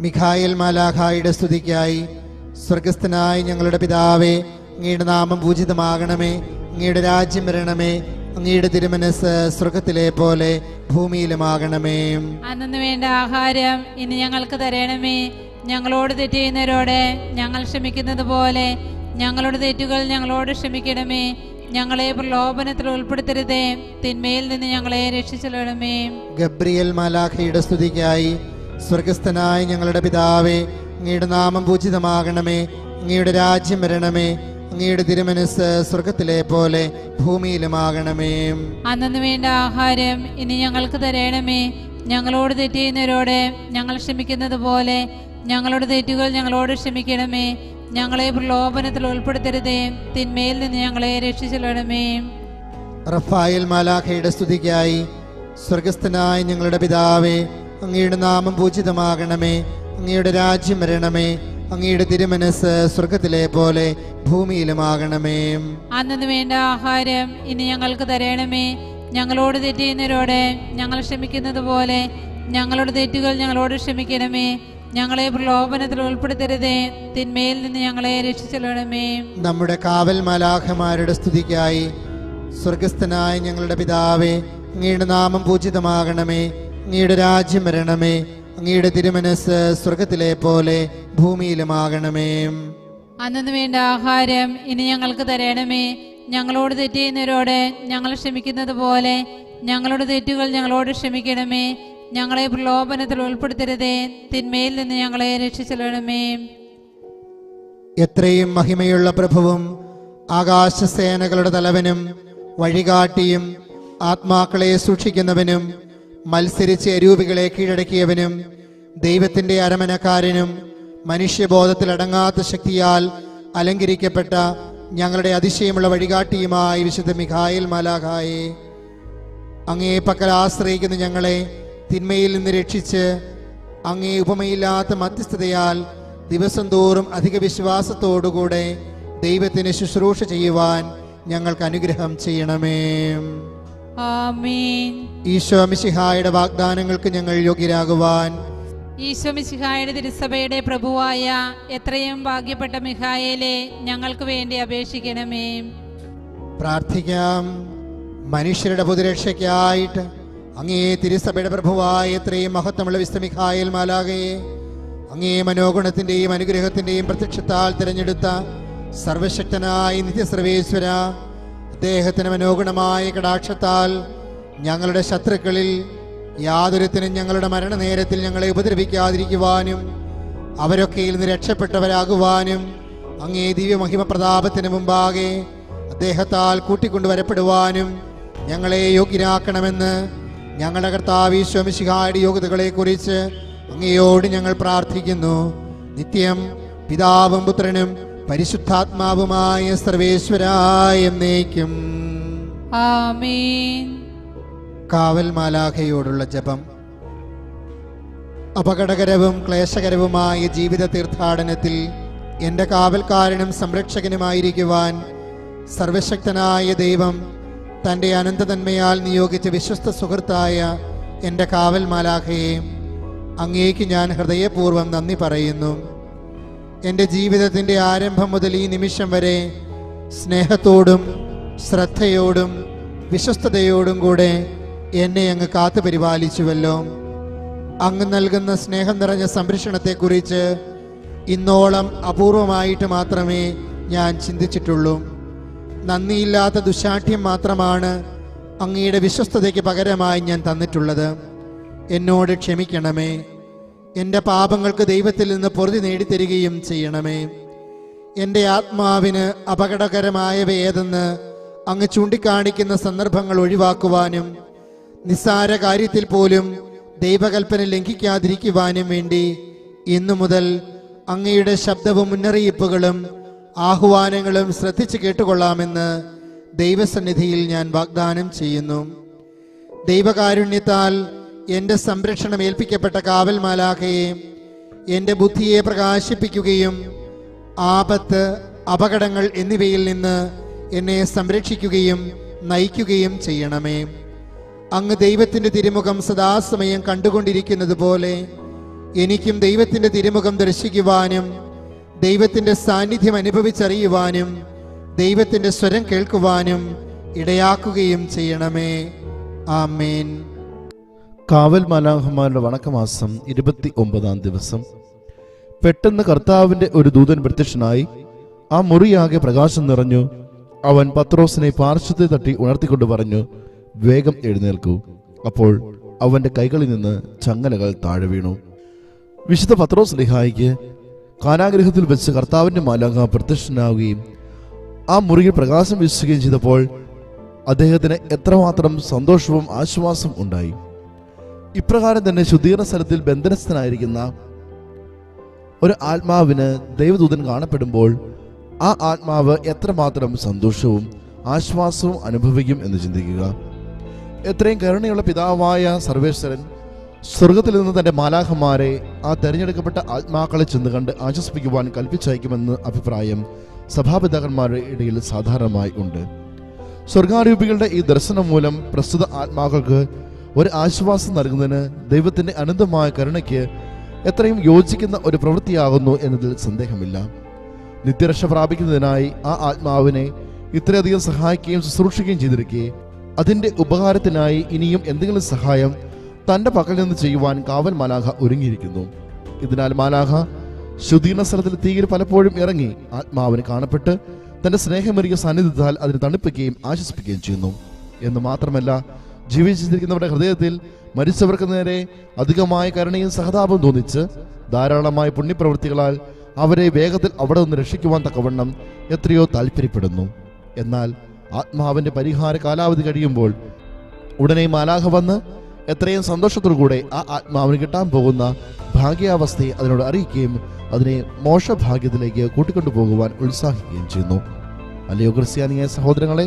മിഖായേൽ മാലാഖായുടെ സ്തുതിക്കായി സ്വർഗസ്ഥനായ ഞങ്ങളുടെ പിതാവേ, അങ്ങയുടെ നാമം പൂജിതമാകണമേ. അങ്ങയുടെ രാജ്യം വരണമേ. അങ്ങയുടെ തിരുമനസ് സ്വർഗത്തിലെ പോലെ ഭൂമിയിലുമാകണമേ. അന്നു വേണ്ട ആഹാരം ഇനി ഞങ്ങൾക്ക് തരണമേ. ഞങ്ങളോട് തെറ്റ് ചെയ്യുന്നവരോട് ഞങ്ങൾ ക്ഷമിക്കുന്നത് പോലെ ഞങ്ങളുടെ തെറ്റുകൾ ഞങ്ങളോട് ക്ഷമിക്കണമേ. ഞങ്ങളെ പ്രലോഭനത്തിൽ ഉൾപ്പെടുത്തരുതേ, തിന്മയിൽ നിന്ന് ഞങ്ങളെ രക്ഷിച്ചെല്ലണമേ. ഗബ്രിയേൽ മാലാഖയുടെ സ്തുതിക്കായി സ്വർഗസ്ഥനായ ഞങ്ങളുടെ പിതാവേ, അങ്ങയുടെ നാമം പൂജിതമാകണമേ, അങ്ങയുടെ രാജ്യം വരണമേ, അങ്ങയുടെ തിരുമനസ് സ്വർഗത്തിലെ പോലെ ഭൂമിയിലുമാകണമേ. അന്നു വേണ്ട ആഹാരം ഇനി ഞങ്ങൾക്ക് തരണമേ. ഞങ്ങളോട് തെറ്റ് ചെയ്യുന്നവരോട് ഞങ്ങൾ ക്ഷമിക്കുന്നത് പോലെ ഞങ്ങളുടെ തെറ്റുകൾ ഞങ്ങളോട് ക്ഷമിക്കണമേ. ഞങ്ങളെ പ്രലോഭനത്തിൽ ഉൾപ്പെടുത്തരുതേ, തിന്മയിൽ നിന്ന് ഞങ്ങളെ രക്ഷിച്ചെല്ലണമേ. റഫായേൽ മാലാഖയുടെ സ്തുതിക്കായി സ്വർഗസ്ഥനായ ഞങ്ങളുടെ പിതാവേ, അങ്ങയുടെ നാമം പൂജിതമാകണമേ, അങ്ങയുടെ രാജ്യം വരണമേ, അങ്ങയുടെ തിരുമനസ് സ്വർഗത്തിലെ പോലെ ഭൂമിയിലുമാകണമേ. അന്നു വേണ്ട ആഹാരം ഇനി ഞങ്ങൾക്ക് തരണമേ. ഞങ്ങളോട് തെറ്റ് ചെയ്യുന്നവരോട് ഞങ്ങൾ ക്ഷമിക്കുന്നത് പോലെ ഞങ്ങളുടെ തെറ്റുകൾ ഞങ്ങളോട് ക്ഷമിക്കണമേ. ഞങ്ങളെ പ്രലോഭനത്തിൽ ഉൾപ്പെടുത്തരുതേ, തിന്മയിൽ നിന്ന് ഞങ്ങളെ രക്ഷിച്ചെല്ലണമേ. നമ്മുടെ കാവൽ മാലാഖമാരുടെ സ്തുതിക്കായി സ്വർഗസ്ഥനായ ഞങ്ങളുടെ പിതാവേ, അങ്ങയുടെ നാമം പൂജിതമാകണമേ, അങ്ങയുടെ രാജ്യം വരണമേ, അങ്ങയുടെ തിരുമനസ് സ്വർഗത്തിലെ പോലെ ഭൂമിയിലുമാകണമേ. അന്നു വേണ്ട ആഹാരം ഇനി ഞങ്ങൾക്ക് തരണമേ. ഞങ്ങളോട് തെറ്റ് ചെയ്യുന്നവരോട് ഞങ്ങൾ ക്ഷമിക്കുന്നത് പോലെ ഞങ്ങളുടെ തെറ്റുകൾ ഞങ്ങളോട് ക്ഷമിക്കണമേ. ഞങ്ങളെ പ്രലോഭനത്തിൽ ഉൾപ്പെടുത്തരുതേ, തിന്മയിൽ നിന്ന് ഞങ്ങളെ രക്ഷിച്ചെല്ലണമേ. എത്രയും മഹിമയുള്ള പ്രഭുവും ആകാശസേനകളുടെ തലവനും വഴികാട്ടിയും ആത്മാക്കളെ സൂക്ഷിക്കുന്നവനും മത്സരിച്ച് അരൂപികളെ കീഴടക്കിയവനും ദൈവത്തിൻ്റെ അരമനക്കാരനും മനുഷ്യബോധത്തിലടങ്ങാത്ത ശക്തിയാൽ അലങ്കരിക്കപ്പെട്ട ഞങ്ങളുടെ അതിശയമുള്ള വഴികാട്ടിയുമായി വിശുദ്ധ മിഖായേൽ മാലാഖായെ, അങ്ങേ പക്കൽ ആശ്രയിക്കുന്ന ഞങ്ങളെ തിന്മയിൽ നിന്ന് രക്ഷിച്ച് അങ്ങേ ഉപമയില്ലാത്ത മധ്യസ്ഥതയാൽ ദിവസം തോറും അധിക വിശ്വാസത്തോടുകൂടെ ദൈവത്തിന് ശുശ്രൂഷ ചെയ്യുവാൻ ഞങ്ങൾക്ക് അനുഗ്രഹം ചെയ്യണമേ. ആമേൻ. ഈശോ മിശിഹായുടെ വാഗ്ദാനങ്ങൾക്ക് ഞങ്ങൾ യോഗ്യരാകുവാൻ ഈശോ മിശിഹായുടെ തിരുസഭയുടെ പ്രഭുവായ എത്രയും ഭാഗ്യപ്പെട്ട മിഖായേലെ ഞങ്ങൾക്ക് വേണ്ടി അപേക്ഷിക്കണമേ. പ്രാർത്ഥിക്കാം. മനുഷ്യരുടെ പൊതുരക്ഷയ്ക്കായിട്ട് അങ്ങേ തിരുസഭയുടെ പ്രഭുവായ എത്രയും മഹത്വമുള്ള വിശുദ്ധ മിഖായേൽ മാലാഖയെ അങ്ങേ മനോഗുണത്തിന്റെയും അനുഗ്രഹത്തിന്റെയും പ്രത്യക്ഷത്താൽ തിരഞ്ഞെടുത്ത സർവശക്തനായ നിത്യസർവേശ്വര, അദ്ദേഹത്തിന് മനോഗുണമായ കടാക്ഷത്താൽ ഞങ്ങളുടെ ശത്രുക്കളിൽ യാതൊരുത്തിനും ഞങ്ങളുടെ മരണനേരത്തിൽ ഞങ്ങളെ ഉപദ്രവിക്കാതിരിക്കുവാനും അവരൊക്കെയിൽ നിന്ന് രക്ഷപ്പെട്ടവരാകുവാനും അങ്ങേ ദിവ്യമഹിമ പ്രതാപത്തിന് മുമ്പാകെ അദ്ദേഹത്താൽ കൂട്ടിക്കൊണ്ടുവരപ്പെടുവാനും ഞങ്ങളെ യോഗ്യരാക്കണമെന്ന് ഞങ്ങളുടെ കർത്താവ് ഈശോ മിശിഹായുടെ യോഗ്യതകളെ കുറിച്ച് അങ്ങയോട് ഞങ്ങൾ പ്രാർത്ഥിക്കുന്നു. നിത്യം പിതാവും പുത്രനും പരിശുദ്ധാത്മാവുമായ സർവേശ്വരായ എന്നേക്കും ആമേൻ. കാവൽ മാലാഖയോടുള്ള ജപം. അപകടകരവും ക്ലേശകരവുമായ ജീവിത തീർത്ഥാടനത്തിൽ എൻ്റെ കാവൽക്കാരനും സംരക്ഷകനുമായിരിക്കുവാൻ സർവശക്തനായ ദൈവം തൻ്റെ അനന്തതന്മയാൽ നിയോഗിച്ച വിശ്വസ്ത സുഹൃത്തായ എൻ്റെ കാവൽ മാലാഖയെ അങ്ങേക്ക് ഞാൻ ഹൃദയപൂർവ്വം നന്ദി പറയുന്നു. എൻ്റെ ജീവിതത്തിൻ്റെ ആരംഭം മുതൽ ഈ നിമിഷം വരെ സ്നേഹത്തോടും ശ്രദ്ധയോടും വിശ്വസ്തയോടും കൂടെ എന്നെ അങ്ങ് കാത്തു പരിപാലിച്ചുവല്ലോ. അങ്ങ് നൽകുന്ന സ്നേഹം നിറഞ്ഞ സംരക്ഷണത്തെക്കുറിച്ച് ഇന്നോളം അപൂർവമായിട്ട് മാത്രമേ ഞാൻ ചിന്തിച്ചിട്ടുള്ളൂ. നന്ദിയില്ലാത്ത ദുശാഠ്യം മാത്രമാണ് അങ്ങയുടെ വിശ്വസ്തതയ്ക്ക് പകരമായി ഞാൻ തന്നിട്ടുള്ളത്. എന്നോട് ക്ഷമിക്കണമേ. എൻ്റെ പാപങ്ങൾക്ക് ദൈവത്തിൽ നിന്ന് പൊറുതി നേടിത്തരികയും ചെയ്യണമേ. എൻ്റെ ആത്മാവിന് അപകടകരമായവ ഏതെന്ന് അങ്ങ് ചൂണ്ടിക്കാണിക്കുന്ന സന്ദർഭങ്ങൾ ഒഴിവാക്കുവാനും നിസ്സാര കാര്യത്തിൽ പോലും ദൈവകൽപ്പന ലംഘിക്കാതിരിക്കുവാനും വേണ്ടി ഇന്നു മുതൽ അങ്ങയുടെ ശബ്ദവും മുന്നറിയിപ്പുകളും ആഹ്വാനങ്ങളും ശ്രദ്ധിച്ചു കേട്ടുകൊള്ളാമെന്ന് ദൈവസന്നിധിയിൽ ഞാൻ വാഗ്ദാനം ചെയ്യുന്നു. ദൈവകാരുണ്യത്താൽ എൻ്റെ സംരക്ഷണം ഏൽപ്പിക്കപ്പെട്ട കാവൽ മാലാഖയെ എൻ്റെ ബുദ്ധിയെ പ്രകാശിപ്പിക്കുകയും ആപത്ത്, അപകടങ്ങൾ എന്നിവയിൽ നിന്ന് എന്നെ സംരക്ഷിക്കുകയും നയിക്കുകയും ചെയ്യണമേ. അങ്ങ് ദൈവത്തിൻ്റെ തിരുമുഖം സദാസമയം കണ്ടുകൊണ്ടിരിക്കുന്നത് പോലെ എനിക്കും ദൈവത്തിൻ്റെ തിരുമുഖം ദർശിക്കുവാനും ദൈവത്തിൻ്റെ സാന്നിധ്യം അനുഭവിച്ചറിയുവാനും ദൈവത്തിൻ്റെ സ്വരം കേൾക്കുവാനും ഇടയാക്കുകയും ചെയ്യണമേ. ആമേൻ. കാവൽ മാലാഖമാരുടെ വണക്കമാസം 29-ാം ദിവസം. പെട്ടെന്ന് കർത്താവിന്റെ ഒരു ദൂതൻ പ്രത്യക്ഷനായി ആ മുറിയാകെ പ്രകാശം നിറഞ്ഞു. അവൻ പത്രോസിനെ പാർശ്വത്തെ തട്ടി ഉണർത്തിക്കൊണ്ട് പറഞ്ഞു, വേഗം എഴുന്നേൽക്കൂ. അപ്പോൾ അവന്റെ കൈകളിൽ നിന്ന് ചങ്ങലകൾ താഴെ വീണു. വിശുദ്ധ പത്രോസ് ലിഹായിക്ക് കാരാഗൃഹത്തിൽ വെച്ച് കർത്താവിന്റെ മാലാഖ പ്രത്യക്ഷനാവുകയും ആ മുറിയിൽ പ്രകാശം വീശുകയും ചെയ്തപ്പോൾ അദ്ദേഹത്തിന് എത്രമാത്രം സന്തോഷവും ആശ്വാസവും ഉണ്ടായി. ഇപ്രകാരം തന്നെ ശുദ്ധീകരണ സ്ഥലത്തിൽ ബന്ധനസ്ഥനായിരിക്കുന്ന ഒരു ആത്മാവിന് ദൈവദൂതൻ കാണപ്പെടുമ്പോൾ ആ ആത്മാവ് എത്രമാത്രം സന്തോഷവും ആശ്വാസവും അനുഭവിക്കും എന്ന് ചിന്തിക്കുക. എത്രയും കരുണയുള്ള പിതാവായ സർവേശ്വരൻ സ്വർഗത്തിൽ നിന്ന് തന്റെ മാലാഖമാരെ ആ തെരഞ്ഞെടുക്കപ്പെട്ട ആത്മാക്കളെ ചെന്ന് കണ്ട് ആശ്വസിപ്പിക്കുവാൻ കൽപ്പിച്ചയക്കുമെന്ന് അഭിപ്രായം സഭാപിതാക്കന്മാരുടെ ഇടയിൽ സാധാരണമായി ഉണ്ട്. സ്വർഗാരൂപികളുടെ ഈ ദർശനം മൂലം പ്രസ്തുത ആത്മാക്കൾക്ക് ഒരു ആശ്വാസം നൽകുന്നതിന് ദൈവത്തിന്റെ അനന്തമായ കരുണയ്ക്ക് എത്രയും യോജിക്കുന്ന ഒരു പ്രവൃത്തിയാകുന്നു എന്നതിൽ സന്ദേഹമില്ല. നിത്യരക്ഷ പ്രാപിക്കുന്നതിനായി ആ ആത്മാവിനെ ഇത്രയധികം സഹായിക്കുകയും ശുശ്രൂഷിക്കുകയും ചെയ്തിരിക്കെ അതിന്റെ ഉപകാരത്തിനായി ഇനിയും എന്തെങ്കിലും സഹായം തന്റെ പക്കൽ നിന്ന് ചെയ്യുവാൻ കാവൽ മാലാഖ ഒരുങ്ങിയിരിക്കുന്നു. ഇതിനാൽ മാലാഖ ശുദ്ധീകരണ സ്ഥലത്തിൽ തീയിൽ പലപ്പോഴും ഇറങ്ങി ആത്മാവിന് കാണപ്പെട്ട് തന്റെ സ്നേഹമേറിയ സാന്നിധ്യത്താൽ അതിനെ തണുപ്പിക്കുകയും ആശ്വസിപ്പിക്കുകയും ചെയ്യുന്നു. എന്ന് മാത്രമല്ല, ജീവിച്ചിരിക്കുന്നവരുടെ ഹൃദയത്തിൽ മരിച്ചവർക്ക് നേരെ അധികമായ കരുണയും സഹതാപവും തോന്നിച്ച് ധാരാളമായ പുണ്യപ്രവൃത്തികളാൽ അവരെ വേഗത്തിൽ അവിടെ നിന്ന് രക്ഷിക്കുവാൻ തക്കവണ്ണം എത്രയോ താല്പര്യപ്പെടുന്നു. എന്നാൽ ആത്മാവിന്റെ പരിഹാര കാലാവധി കഴിയുമ്പോൾ ഉടനെ മാലാഖ വന്ന് എത്രയും സന്തോഷത്തോടുകൂടെ ആ ആത്മാവിന് കിട്ടാൻ പോകുന്ന ഭാഗ്യാവസ്ഥയെ അതിനോട് അറിയിക്കുകയും അതിനെ മോക്ഷഭാഗ്യത്തിലേക്ക് കൂട്ടിക്കൊണ്ടുപോകുവാൻ ഉത്സാഹിക്കുകയും ചെയ്യുന്നു. അല്ലയോ ക്രിസ്ത്യാനിയായ സഹോദരങ്ങളെ,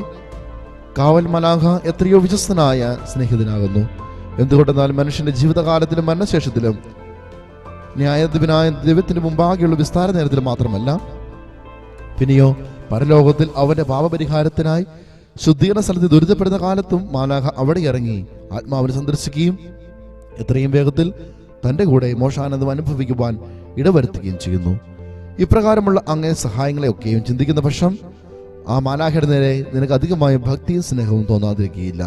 കാവൽ മാലാഖ എത്രയോ വിശ്വസ്തനായ സ്നേഹിതനാകുന്നു. എന്തുകൊണ്ടെന്നാൽ മനുഷ്യന്റെ ജീവിതകാലത്തിലും മരണശേഷത്തിലും ന്യായാധിപനായ ദൈവത്തിന് മുമ്പാകെയുള്ള വിസ്താര നേരത്തിൽ മാത്രമല്ല, പിന്നെയോ പരലോകത്തിൽ അവന്റെ പാപപരിഹാരത്തിനായി ശുദ്ധീകരണ സ്ഥലത്ത് ദുരിതപ്പെടുന്ന കാലത്തും മാലാഖ അവിടെ ഇറങ്ങി ആത്മാവിനെ സന്ദർശിക്കുകയും എത്രയും വേഗത്തിൽ തന്റെ കൂടെ മോക്ഷാനന്ദം അനുഭവിക്കുവാൻ ഇടവരുത്തുകയും ചെയ്യുന്നു. ഇപ്രകാരമുള്ള അങ്ങേ സഹായങ്ങളെയൊക്കെയും ചിന്തിക്കുന്ന പക്ഷം ആ മാലാഖയുടെ നേരെ നിനക്ക് അധികമായ ഭക്തിയും സ്നേഹവും തോന്നാതിരിക്കുകയില്ല.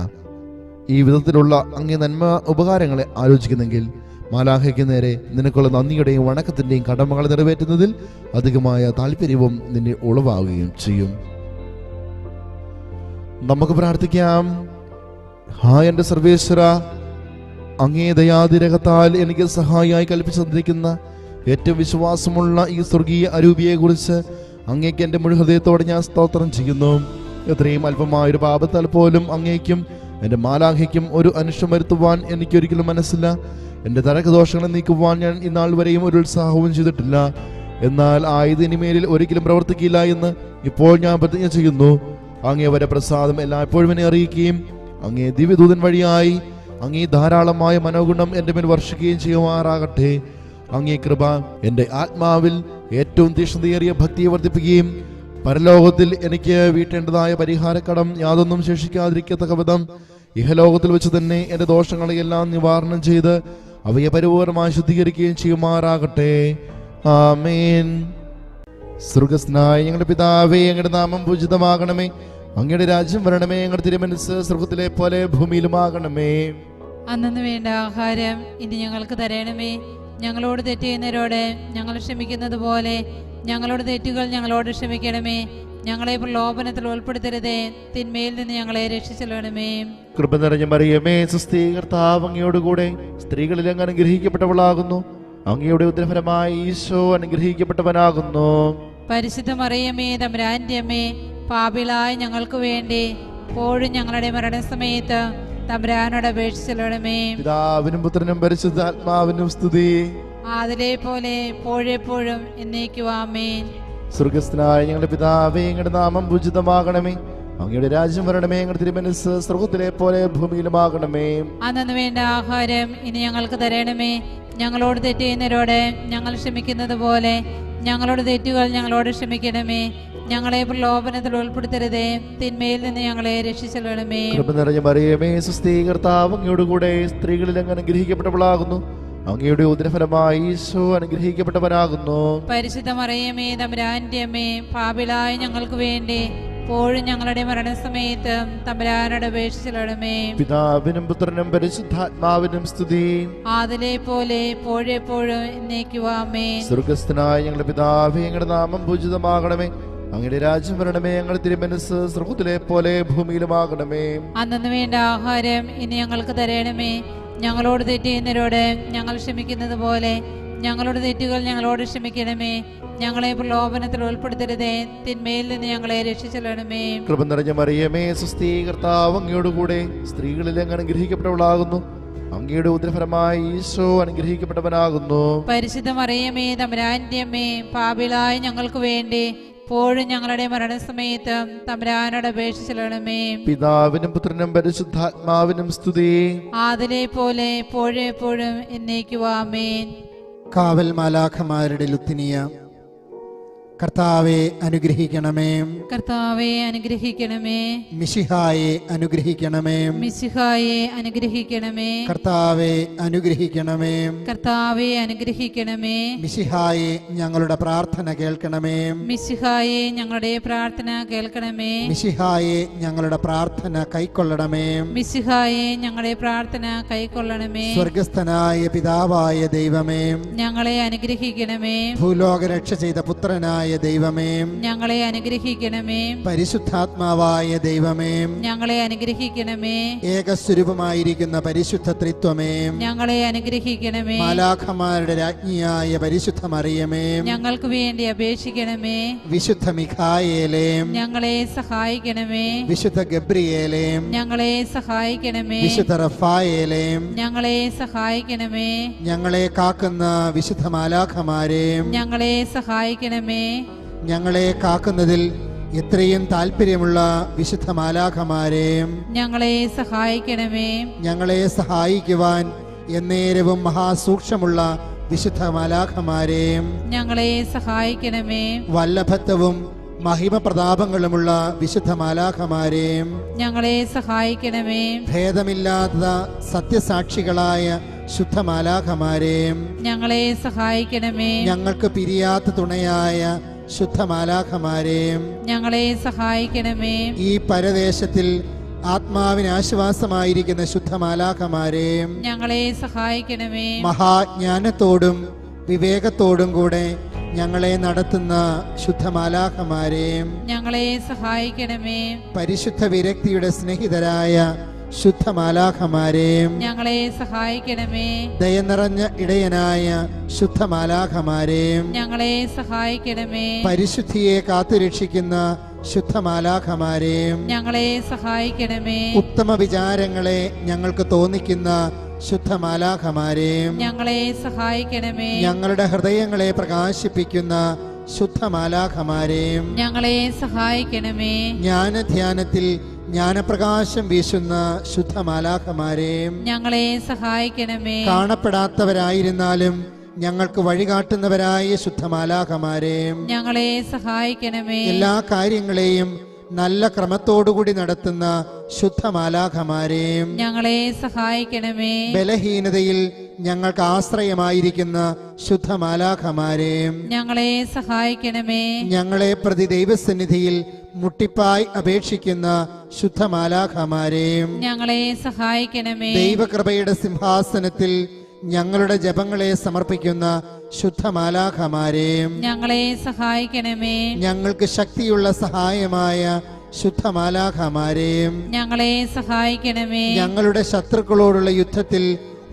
ഈ വിധത്തിലുള്ള അങ്ങേ നന്മ ഉപകാരങ്ങളെ ആലോചിക്കുന്നെങ്കിൽ മാലാഖയ്ക്ക് നേരെ നിനക്കുള്ള നന്ദിയുടെയും വണക്കത്തിന്റെയും കടമകൾ നിറവേറ്റുന്നതിൽ അധികമായ താല്പര്യവും നിന്നെ ഉളവാകുകയും ചെയ്യും. നമുക്ക് പ്രാർത്ഥിക്കാം. എന്റെ സർവേശ്വര, അങ്ങേ ദയാതിരകത്താൽ എനിക്ക് സഹായിയായി കൽപ്പിച്ചു തന്നിരിക്കുന്ന ഏറ്റവും വിശ്വാസമുള്ള ഈ സ്വർഗീയ അരൂപിയെ കുറിച്ച് അങ്ങേക്ക് എന്റെ മുഴു ഹൃദയത്തോടെ ഞാൻ സ്തോത്രം ചെയ്യുന്നു. എത്രയും അല്പമായൊരു പാപത്താൽ പോലും അങ്ങേക്കും എന്റെ മാലാഖയ്ക്കും ഒരു അനിഷ്ടം വരുത്തുവാൻ എനിക്കൊരിക്കലും മനസ്സില്ല. എന്റെ തരകദോഷങ്ങളെ നീക്കുവാൻ ഞാൻ ഇന്നാൾ വരെയും ഒരു ഉത്സാഹവും ചെയ്തിട്ടില്ല. എന്നാൽ ഇനിമേലിൽ ഒരിക്കലും പ്രവർത്തിക്കില്ല എന്ന് ഇപ്പോൾ ഞാൻ പ്രതിജ്ഞ ചെയ്യുന്നു. അങ്ങേ വരെ പ്രസാദം എല്ലായ്പ്പോഴും എന്നെ അറിയിക്കുകയും അങ്ങേ ദിവ്യദൂതൻ വഴിയായി അങ്ങേ ധാരാളമായ മനോഗുണം എന്റെ മേൽ വർഷിക്കുകയും ചെയ്യുമാറാകട്ടെ. അങ്ങേ കൃപ എന്റെ ആത്മാവിൽ ഏറ്റവും തീക്ഷ്ണതയേറിയ ഭക്തിയെ വർദ്ധിപ്പിക്കുകയും പരലോകത്തിൽ എനിക്ക് വീട്ടേണ്ടതായ പരിഹാരക്കടം യാതൊന്നും ശേഷിക്കാതിരിക്കത്തക്ക വിധം ഇഹലോകത്തിൽ വെച്ച് തന്നെ എന്റെ ദോഷങ്ങളെയെല്ലാം നിവാരണം ചെയ്ത് അവയെ പരിപൂർണമായി ശുദ്ധീകരിക്കുകയും ചെയ്യുമാറാകട്ടെ. ആമേൻ. സ്വർഗ്ഗസ്ഥനായ ഞങ്ങളുടെ പിതാവേ, അങ്ങയുടെ നാമം പൂജിതമാകണമേ. അങ്ങയുടെ രാജ്യം വരണമേ. ഞങ്ങളുടെ തിരുമനസ്സ് സ്വർഗ്ഗത്തിലെ പോലെ ഭൂമിയിലുമാകണമേ. അന്നു വേണ്ട ആഹാരം ഇനി ഞങ്ങൾക്ക് തരണമേ. ഞങ്ങളോട് തെറ്റ് ചെയ്യുന്നവരോട് ഞങ്ങൾ ക്ഷമിക്കുന്നത് പോലെ ഞങ്ങളുടെ തെറ്റുകൾ ഞങ്ങളോട് ക്ഷമിക്കണമേ. ഞങ്ങളെ പ്രലോഭനത്തിൽ ഉൾപ്പെടുത്തരുതേ, തിന്മയിൽ നിന്ന് ഞങ്ങളെ രക്ഷിച്ചെല്ലണമേ. കൃപ നിറഞ്ഞ മറിയമേ, സ്വസ്തി, കർത്താവ് അങ്ങയോടുകൂടെ സ്ത്രീകളിൽ അങ്ങ് അനുഗ്രഹിക്കപ്പെട്ടവളാകുന്നു. അങ്ങയുടെ ഉദരഫലമായി ഈശോ അനുഗ്രഹിക്കപ്പെട്ടവനാകുന്നു. പരിശുദ്ധ മറിയമേ, തമ്പുരാന്റെ അമ്മേ, പാപികളായ ഞങ്ങൾക്ക് വേണ്ടി ഇപ്പോഴും ഞങ്ങളുടെ മരണസമയത്ത് തമ്പുരാനോട് അപേക്ഷിച്ചെല്ലണമേ. പിതാവിനും പുത്രനും പരിശുദ്ധാത്മാവിനും സ്തുതി. ആദിലെ പോലെ എപ്പോഴെപ്പോഴും എന്നേക്കും ആമേൻ. സ്വർഗ്ഗസ്ഥനായ ഞങ്ങളുടെ പിതാവേ, അങ്ങയുടെ നാമം പൂജിതമാകണമേ. അങ്ങയുടെ രാജ്യം വരണമേ. അങ്ങയുടെ തിരുമനസ്സ് സ്വർഗ്ഗത്തിലെ പോലെ ഭൂമിയിലുമാകണമേ. അന്നു വേണ്ട ആഹാരം ഇനി ഞങ്ങൾക്ക് തരണമേ. ഞങ്ങളോട് തെറ്റ് ചെയ്യുന്നവരോട് ഞങ്ങൾ ക്ഷമിക്കുന്നത് പോലെ ഞങ്ങളുടെ തെറ്റുകൾ ഞങ്ങളോട് ക്ഷമിക്കണമേ. ഞങ്ങളെ പ്രലോഭനത്തിൽ ഉൾപ്പെടുത്തരുതേ, തിന്മയിൽ നിന്ന് ഞങ്ങളെ രക്ഷിച്ചെല്ലണമേ. കൃപ നിറഞ്ഞ മറിയമേ, സ്വസ്തി, കർത്താവ് അങ്ങയോടുകൂടെ സ്ത്രീകളിൽ അങ്ങ് അനുഗ്രഹിക്കപ്പെട്ടവളാകുന്നു. അങ്ങയുടെ ഉദരഫലമായി ഈശോ അനുഗ്രഹിക്കപ്പെട്ടവനാകുന്നു. പരിശുദ്ധ മറിയമേ, തമ്പുരാന്റെ അമ്മേ, പാപികളായ ഞങ്ങൾക്ക് വേണ്ടി ഇപ്പോഴും ഞങ്ങളുടെ മരണസമയത്ത് തമ്പുരാനോട് അപേക്ഷിച്ചെല്ലണമേ. പിതാവിനും പുത്രനും പരിശുദ്ധാത്മാവിനും സ്തുതി. ആദിലെ പോലെ എപ്പോഴെപ്പോഴും എന്നേക്കും ആമേൻ. സ്വർഗ്ഗസ്ഥനായ ഞങ്ങളുടെ പിതാവേ, അങ്ങയുടെ നാമം പൂജിതമാകണമേ. അങ്ങയുടെ രാജ്യം വരണമേ. ഞങ്ങളുടെ തിരുമനസ് സ്വർഗ്ഗത്തിലെ പോലെ ഭൂമിയിലുമാകണമേ. അന്നു വേണ്ട ആഹാരം ഇനി ഞങ്ങൾക്ക് തരണമേ. ഞങ്ങളോട് തെറ്റ് ചെയ്യുന്നവരോട് ഞങ്ങൾ ക്ഷമിക്കുന്നത് പോലെ ഞങ്ങളുടെ തെറ്റുകൾ ഞങ്ങളോട് ക്ഷമിക്കണമേ. ഞങ്ങളെ പ്രലോഭനത്തിൽ ഉൾപ്പെടുത്തരുതേ, തിന്മയിൽ നിന്ന് ഞങ്ങളെ രക്ഷിച്ചെല്ലണമേ. കൃപ നിറഞ്ഞ മറിയമേ, സ്വസ്തി, കർത്താവ് അങ്ങയോടുകൂടെ സ്ത്രീകളിൽ അങ്ങ് അനുഗ്രഹിക്കപ്പെട്ടവളാകുന്നു. അങ്ങയുടെ ഉദരഫലമായി ഈശോ അനുഗ്രഹിക്കപ്പെട്ടവനാകുന്നു. പരിശുദ്ധ മറിയമേ, തമ്പുരാന്റെ അമ്മേ, പാപികളായ ഞങ്ങൾക്ക് വേണ്ടി ഇപ്പോഴും ഞങ്ങളുടെ മരണസമയത്തും തമ്പുരാനോട് അപേക്ഷിച്ചെല്ലണമേ. പിതാവിനും പുത്രനും പരിശുദ്ധാത്മാവിനും സ്തുതി. ആദിലെ പോലെ എപ്പോഴും എപ്പോഴും എന്നേക്കും ആമേൻ. കാവൽ മാലാഖമാരുടെ ലുത്തിനിയ, കർത്താവെ അനുഗ്രഹിക്കണമേ. കർത്താവെ അനുഗ്രഹിക്കണമേ. മിശിഹായെ അനുഗ്രഹിക്കണമേ. മിശിഹായെ അനുഗ്രഹിക്കണമേ. കർത്താവെ അനുഗ്രഹിക്കണമേ. കർത്താവെ അനുഗ്രഹിക്കണമേ. മിശിഹായെ ഞങ്ങളുടെ പ്രാർത്ഥന കേൾക്കണമേ. മിശിഹായെ ഞങ്ങളുടെ പ്രാർത്ഥന കേൾക്കണമേ. മിശിഹായെ ഞങ്ങളുടെ പ്രാർത്ഥന കൈക്കൊള്ളണമേ. മിശിഹായെ ഞങ്ങളുടെ പ്രാർത്ഥന കൈക്കൊള്ളണമേ. സ്വർഗസ്ഥനായ പിതാവായ ദൈവമേ, ഞങ്ങളെ അനുഗ്രഹിക്കണമേ. ഭൂലോക രക്ഷ ചെയ്ത പുത്രനായ ദൈവമേ, ഞങ്ങളെ അനുഗ്രഹിക്കണമേ. പരിശുദ്ധാത്മാവായ ദൈവമേ, ഞങ്ങളെ അനുഗ്രഹിക്കണമേ. ഏകസ്വരൂപമായിരിക്കുന്ന പരിശുദ്ധ ത്രിത്വമേ, ഞങ്ങളെ അനുഗ്രഹിക്കണമേ. മാലാഖമാരുടെ രാജ്ഞിയായ പരിശുദ്ധ മറിയമേ, ഞങ്ങൾക്ക് വേണ്ടി അപേക്ഷിക്കണമേ. വിശുദ്ധ മിഖായേലേ, ഞങ്ങളെ സഹായിക്കണമേ. വിശുദ്ധ ഗബ്രിയേലേ, ഞങ്ങളെ സഹായിക്കണമേ. വിശുദ്ധ റഫായേലേ, ഞങ്ങളെ സഹായിക്കണമേ. ഞങ്ങളെ കാക്കുന്ന വിശുദ്ധ മാലാഖമാരെ, ഞങ്ങളെ സഹായിക്കണമേ. ഞങ്ങളെ കാക്കുന്നതിൽ എത്രയും താല്പര്യമുള്ള വിശുദ്ധ മാലാഖമാരെ, ഞങ്ങളെ സഹായിക്കണമേ. ഞങ്ങളെ സഹായിക്കുവാൻ എന്നേരവും മഹാസൂക്ഷ്മമുള്ള വിശുദ്ധ മാലാഖമാരെ, ഞങ്ങളെ സഹായിക്കണമേ. വല്ലഭത്വവും മഹിമ പ്രതാപങ്ങളുമുള്ള വിശുദ്ധ മാലാഖമാരെ, ഞങ്ങളെ സഹായിക്കണമേ. ഭേദമില്ലാത്ത സത്യസാക്ഷികളായ ശുദ്ധ മാലാഖമാരെ, ഞങ്ങളെ സഹായിക്കണമേ. ഞങ്ങൾക്ക് പിരിയാത്ത തുണയായ ശുദ്ധ മാലാഖമാരെ, ഞങ്ങളെ സഹായിക്കണമേ. ഈ പരദേശത്തിൽ ആത്മാവിന് ആശ്വാസമായിരിക്കുന്ന ശുദ്ധ മാലാഖമാരെ, ഞങ്ങളെ സഹായിക്കണമേ. മഹാജ്ഞാനത്തോടും വിവേകത്തോടും കൂടെ ഞങ്ങളെ നടത്തുന്ന ശുദ്ധ മാലാഖമാരെ, ഞങ്ങളെ സഹായിക്കണമേ. പരിശുദ്ധ വിരക്തിയുടെ സ്നേഹിതരായ ശുദ്ധ മാലാഖമാരെ, ഞങ്ങളെ സഹായിക്കണമേ. ദയ നിറഞ്ഞ ഇടയനായ ശുദ്ധ മാലാഖമാരെ, ഞങ്ങളെ സഹായിക്കണമേ. പരിശുദ്ധിയെ കാത്തുരക്ഷിക്കുന്ന ശുദ്ധ മാലാഖമാരെ, ഞങ്ങളെ സഹായിക്കണമേ. ഉത്തമ വിചാരങ്ങളെ ഞങ്ങൾക്ക് തോന്നിക്കുന്ന ശുദ്ധ മാലാഖമാരെ, ഞങ്ങളെ സഹായിക്കണമേ. ഞങ്ങളുടെ ഹൃദയങ്ങളെ പ്രകാശിപ്പിക്കുന്ന ശുദ്ധ മാലാഖമാരെ, ഞങ്ങളെ സഹായിക്കണമേ. ജ്ഞാനധ്യാനത്തിൽ ജ്ഞാനപ്രകാശം വീശുന്ന ശുദ്ധ മാലാഖമാരെ, ഞങ്ങളെ സഹായിക്കണമേ. കാണപ്പെടാത്തവരായിരുന്നാലും ഞങ്ങൾക്ക് വഴികാട്ടുന്നവരായ ശുദ്ധ മാലാഖമാരെ, ഞങ്ങളെ സഹായിക്കണമേ. എല്ലാ കാര്യങ്ങളെയും നല്ല ക്രമത്തോടുകൂടി നടത്തുന്ന ശുദ്ധ മാലാഖമാരെ, ഞങ്ങളെ സഹായിക്കണമേ. ബലഹീനതയിൽ ഞങ്ങൾക്ക് ആശ്രയമായിരിക്കുന്ന ശുദ്ധ മാലാഖമാരെ, ഞങ്ങളെ സഹായിക്കണമേ. ഞങ്ങളെ പ്രതി ദൈവസന്നിധിയിൽ മുട്ടിപ്പായി അപേക്ഷിക്കുന്ന ശുദ്ധ മാലാഖമാരെ, ഞങ്ങളെ സഹായിക്കണമേ. ദൈവകൃപയുടെ സിംഹാസനത്തിൽ ഞങ്ങളുടെ ജപങ്ങളെ സമർപ്പിക്കുന്ന ശുദ്ധ മാലാഖമാരെ, ഞങ്ങളെ സഹായിക്കണമേ. ഞങ്ങൾക്ക് ശക്തിയുള്ള സഹായമായ ശുദ്ധ മാലാഖമാരെ, ഞങ്ങളെ സഹായിക്കണമേ. ഞങ്ങളുടെ ശത്രുക്കളോടുള്ള യുദ്ധത്തിൽ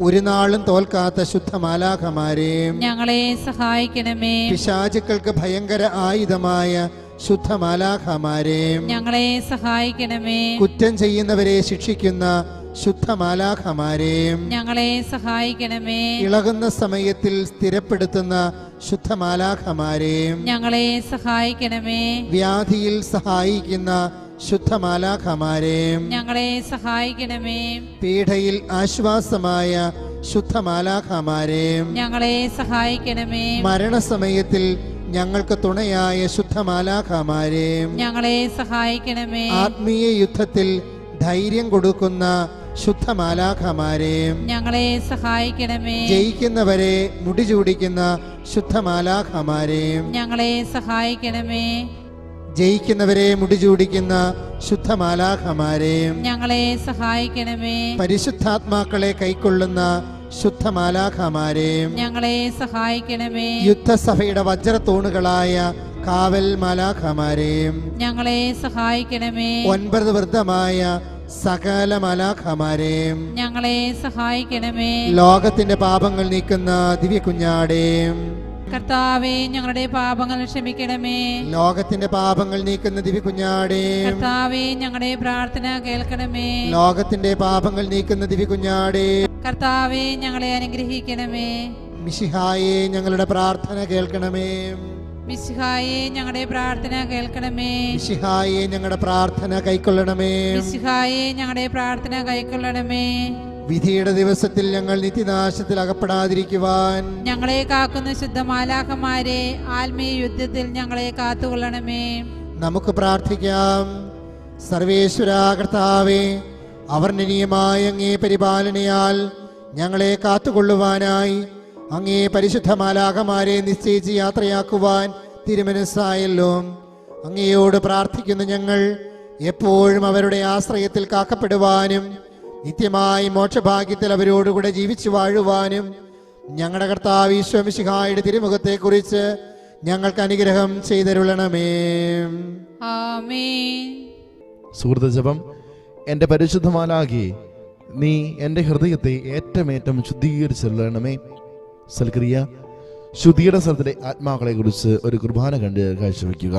ഒരു നാളും തോൽക്കാത്ത ശുദ്ധ മാലാഖമാരെ, ഞങ്ങളെ സഹായിക്കണമേ. പിശാചുക്കൾക്ക് ഭയങ്കര ആയുധമായ ശുദ്ധ മാലാഖമാരെ, ഞങ്ങളെ സഹായിക്കണമേ. കുറ്റം ചെയ്യുന്നവരെ ശിക്ഷിക്കുന്ന ശുദ്ധ മാലാഖമാരെ, ഞങ്ങളെ സഹായിക്കണമേ. ഇളകുന്ന സമയത്തിൽ സ്ഥിരപ്പെടുത്തുന്ന ശുദ്ധ മാലാഖമാരെ, ഞങ്ങളെ സഹായിക്കണമേ. വ്യാധിയിൽ സഹായിക്കുന്ന ശുദ്ധ മാലാഖമാരെ, ഞങ്ങളെ സഹായിക്കണമേ. പീഡയിൽ ആശ്വാസമായ ശുദ്ധ മാലാഖമാരെ, ഞങ്ങളെ സഹായിക്കണമേ. മരണസമയത്തിൽ ഞങ്ങൾക്ക് തുണയായ ശുദ്ധ മാലാഖമാരെ, ഞങ്ങളെ സഹായിക്കണമേ. ആത്മീയ യുദ്ധത്തിൽ ധൈര്യം കൊടുക്കുന്ന ശുദ്ധ മാലാഖമാരെ, ഞങ്ങളെ സഹായിക്കണമേ. ജയിക്കുന്നവരെ മുടിചൂടിക്കുന്ന ശുദ്ധ മാലാഖമാരെ, ഞങ്ങളെ സഹായിക്കണമേ. ജയിക്കുന്നവരെ മുടിചൂടിക്കുന്ന ശുദ്ധ മാലാഖമാരെ, ഞങ്ങളെ സഹായിക്കണമേ. പരിശുദ്ധാത്മാക്കളെ കൈക്കൊള്ളുന്ന ശുദ്ധ മാലാഖമാരെ, ഞങ്ങളെ സഹായിക്കണമേ. യുദ്ധസഭയുടെ വജ്രത്തൂണുകളായ കാവൽ മാലാഖമാരെയും ഞങ്ങളെ സഹായിക്കണമേ. 9 വൃദ്ധമായ സകല മാലാഖമാരെയും ഞങ്ങളെ സഹായിക്കണമേ. ലോകത്തിന്റെ പാപങ്ങൾ നീക്കുന്ന ദിവ്യ കുഞ്ഞാടേയും കർത്താവേ, ഞങ്ങളുടെ പാപങ്ങൾ ക്ഷമിക്കണമേ. ലോകത്തിന്റെ പാപങ്ങൾ നീക്കുന്ന ദിവ്യ കുഞ്ഞാടേയും കർത്താവേ, ഞങ്ങളുടെ പ്രാർത്ഥന കേൾക്കണമേ. ലോകത്തിന്റെ പാപങ്ങൾ നീക്കുന്ന ദിവ്യ കുഞ്ഞാടേയും കർത്താവേ, ഞങ്ങളെ അനുഗ്രഹിക്കണമേ. മിശിഹായെ, ഞങ്ങളുടെ പ്രാർത്ഥന കേൾക്കണമേ. മിശിഹായെ, ഞങ്ങളുടെ പ്രാർത്ഥന കേൾക്കണമേ. മിശിഹായെ, ഞങ്ങളുടെ പ്രാർത്ഥന കൈക്കൊള്ളണമേ. മിശിഹായെ, ഞങ്ങളുടെ പ്രാർത്ഥന കൈക്കൊള്ളണമേ. വിധിയുടെ ദിവസത്തിൽ ഞങ്ങൾ നിത്യനാശത്തിൽ അകപ്പെടാതിരിക്കുവാൻ ഞങ്ങളെ കാക്കുന്ന ശുദ്ധമാലാഖമാരെ ആത്മീയ യുദ്ധത്തിൽ ഞങ്ങളെ കാത്തുകൊള്ളണമേ. നമുക്ക് പ്രാർത്ഥിക്കാം. സർവേശ്വരാ കർത്താവേ, അവർണ്ണനീയമായ അങ്ങേ പരിപാലനയാൽ ഞങ്ങളെ കാത്തുകൊള്ളുവാനായി അങ്ങേ പരിശുദ്ധ മാലാഖമാരെ നിശ്ചയിച്ച് യാത്രയാക്കുവാൻ തിരുമനസ്സായല്ലോ. അങ്ങയോട് പ്രാർത്ഥിക്കുന്ന ഞങ്ങൾ എപ്പോഴും അവരുടെ ആശ്രയത്തിൽ കാക്കപ്പെടുവാനും നിത്യമായി മോക്ഷഭാഗ്യത്തിൽ അവരോടുകൂടെ ജീവിച്ചു വാഴുവാനും ഞങ്ങളുടെ കർത്താവ് ഈശോ മിശിഹായുടെ തിരുമുഖത്തെക്കുറിച്ച് ഞങ്ങൾക്ക് അനുഗ്രഹം ചെയ്തരുളണമേ. ആമേൻ. സുഹൃത്ത് ജപം. എൻ്റെ പരിശുദ്ധമാലാകെ നീ എൻ്റെ ഹൃദയത്തെ ഏറ്റമേറ്റം ശുദ്ധീകരിച്ചെല്ലണമേ. സൽക്രിയ. ശുദ്ധിയുടെ സ്ഥലത്തിലെ ആത്മാക്കളെ കുറിച്ച് ഒരു കുർബാന കണ്ട് കാഴ്ചവെക്കുക.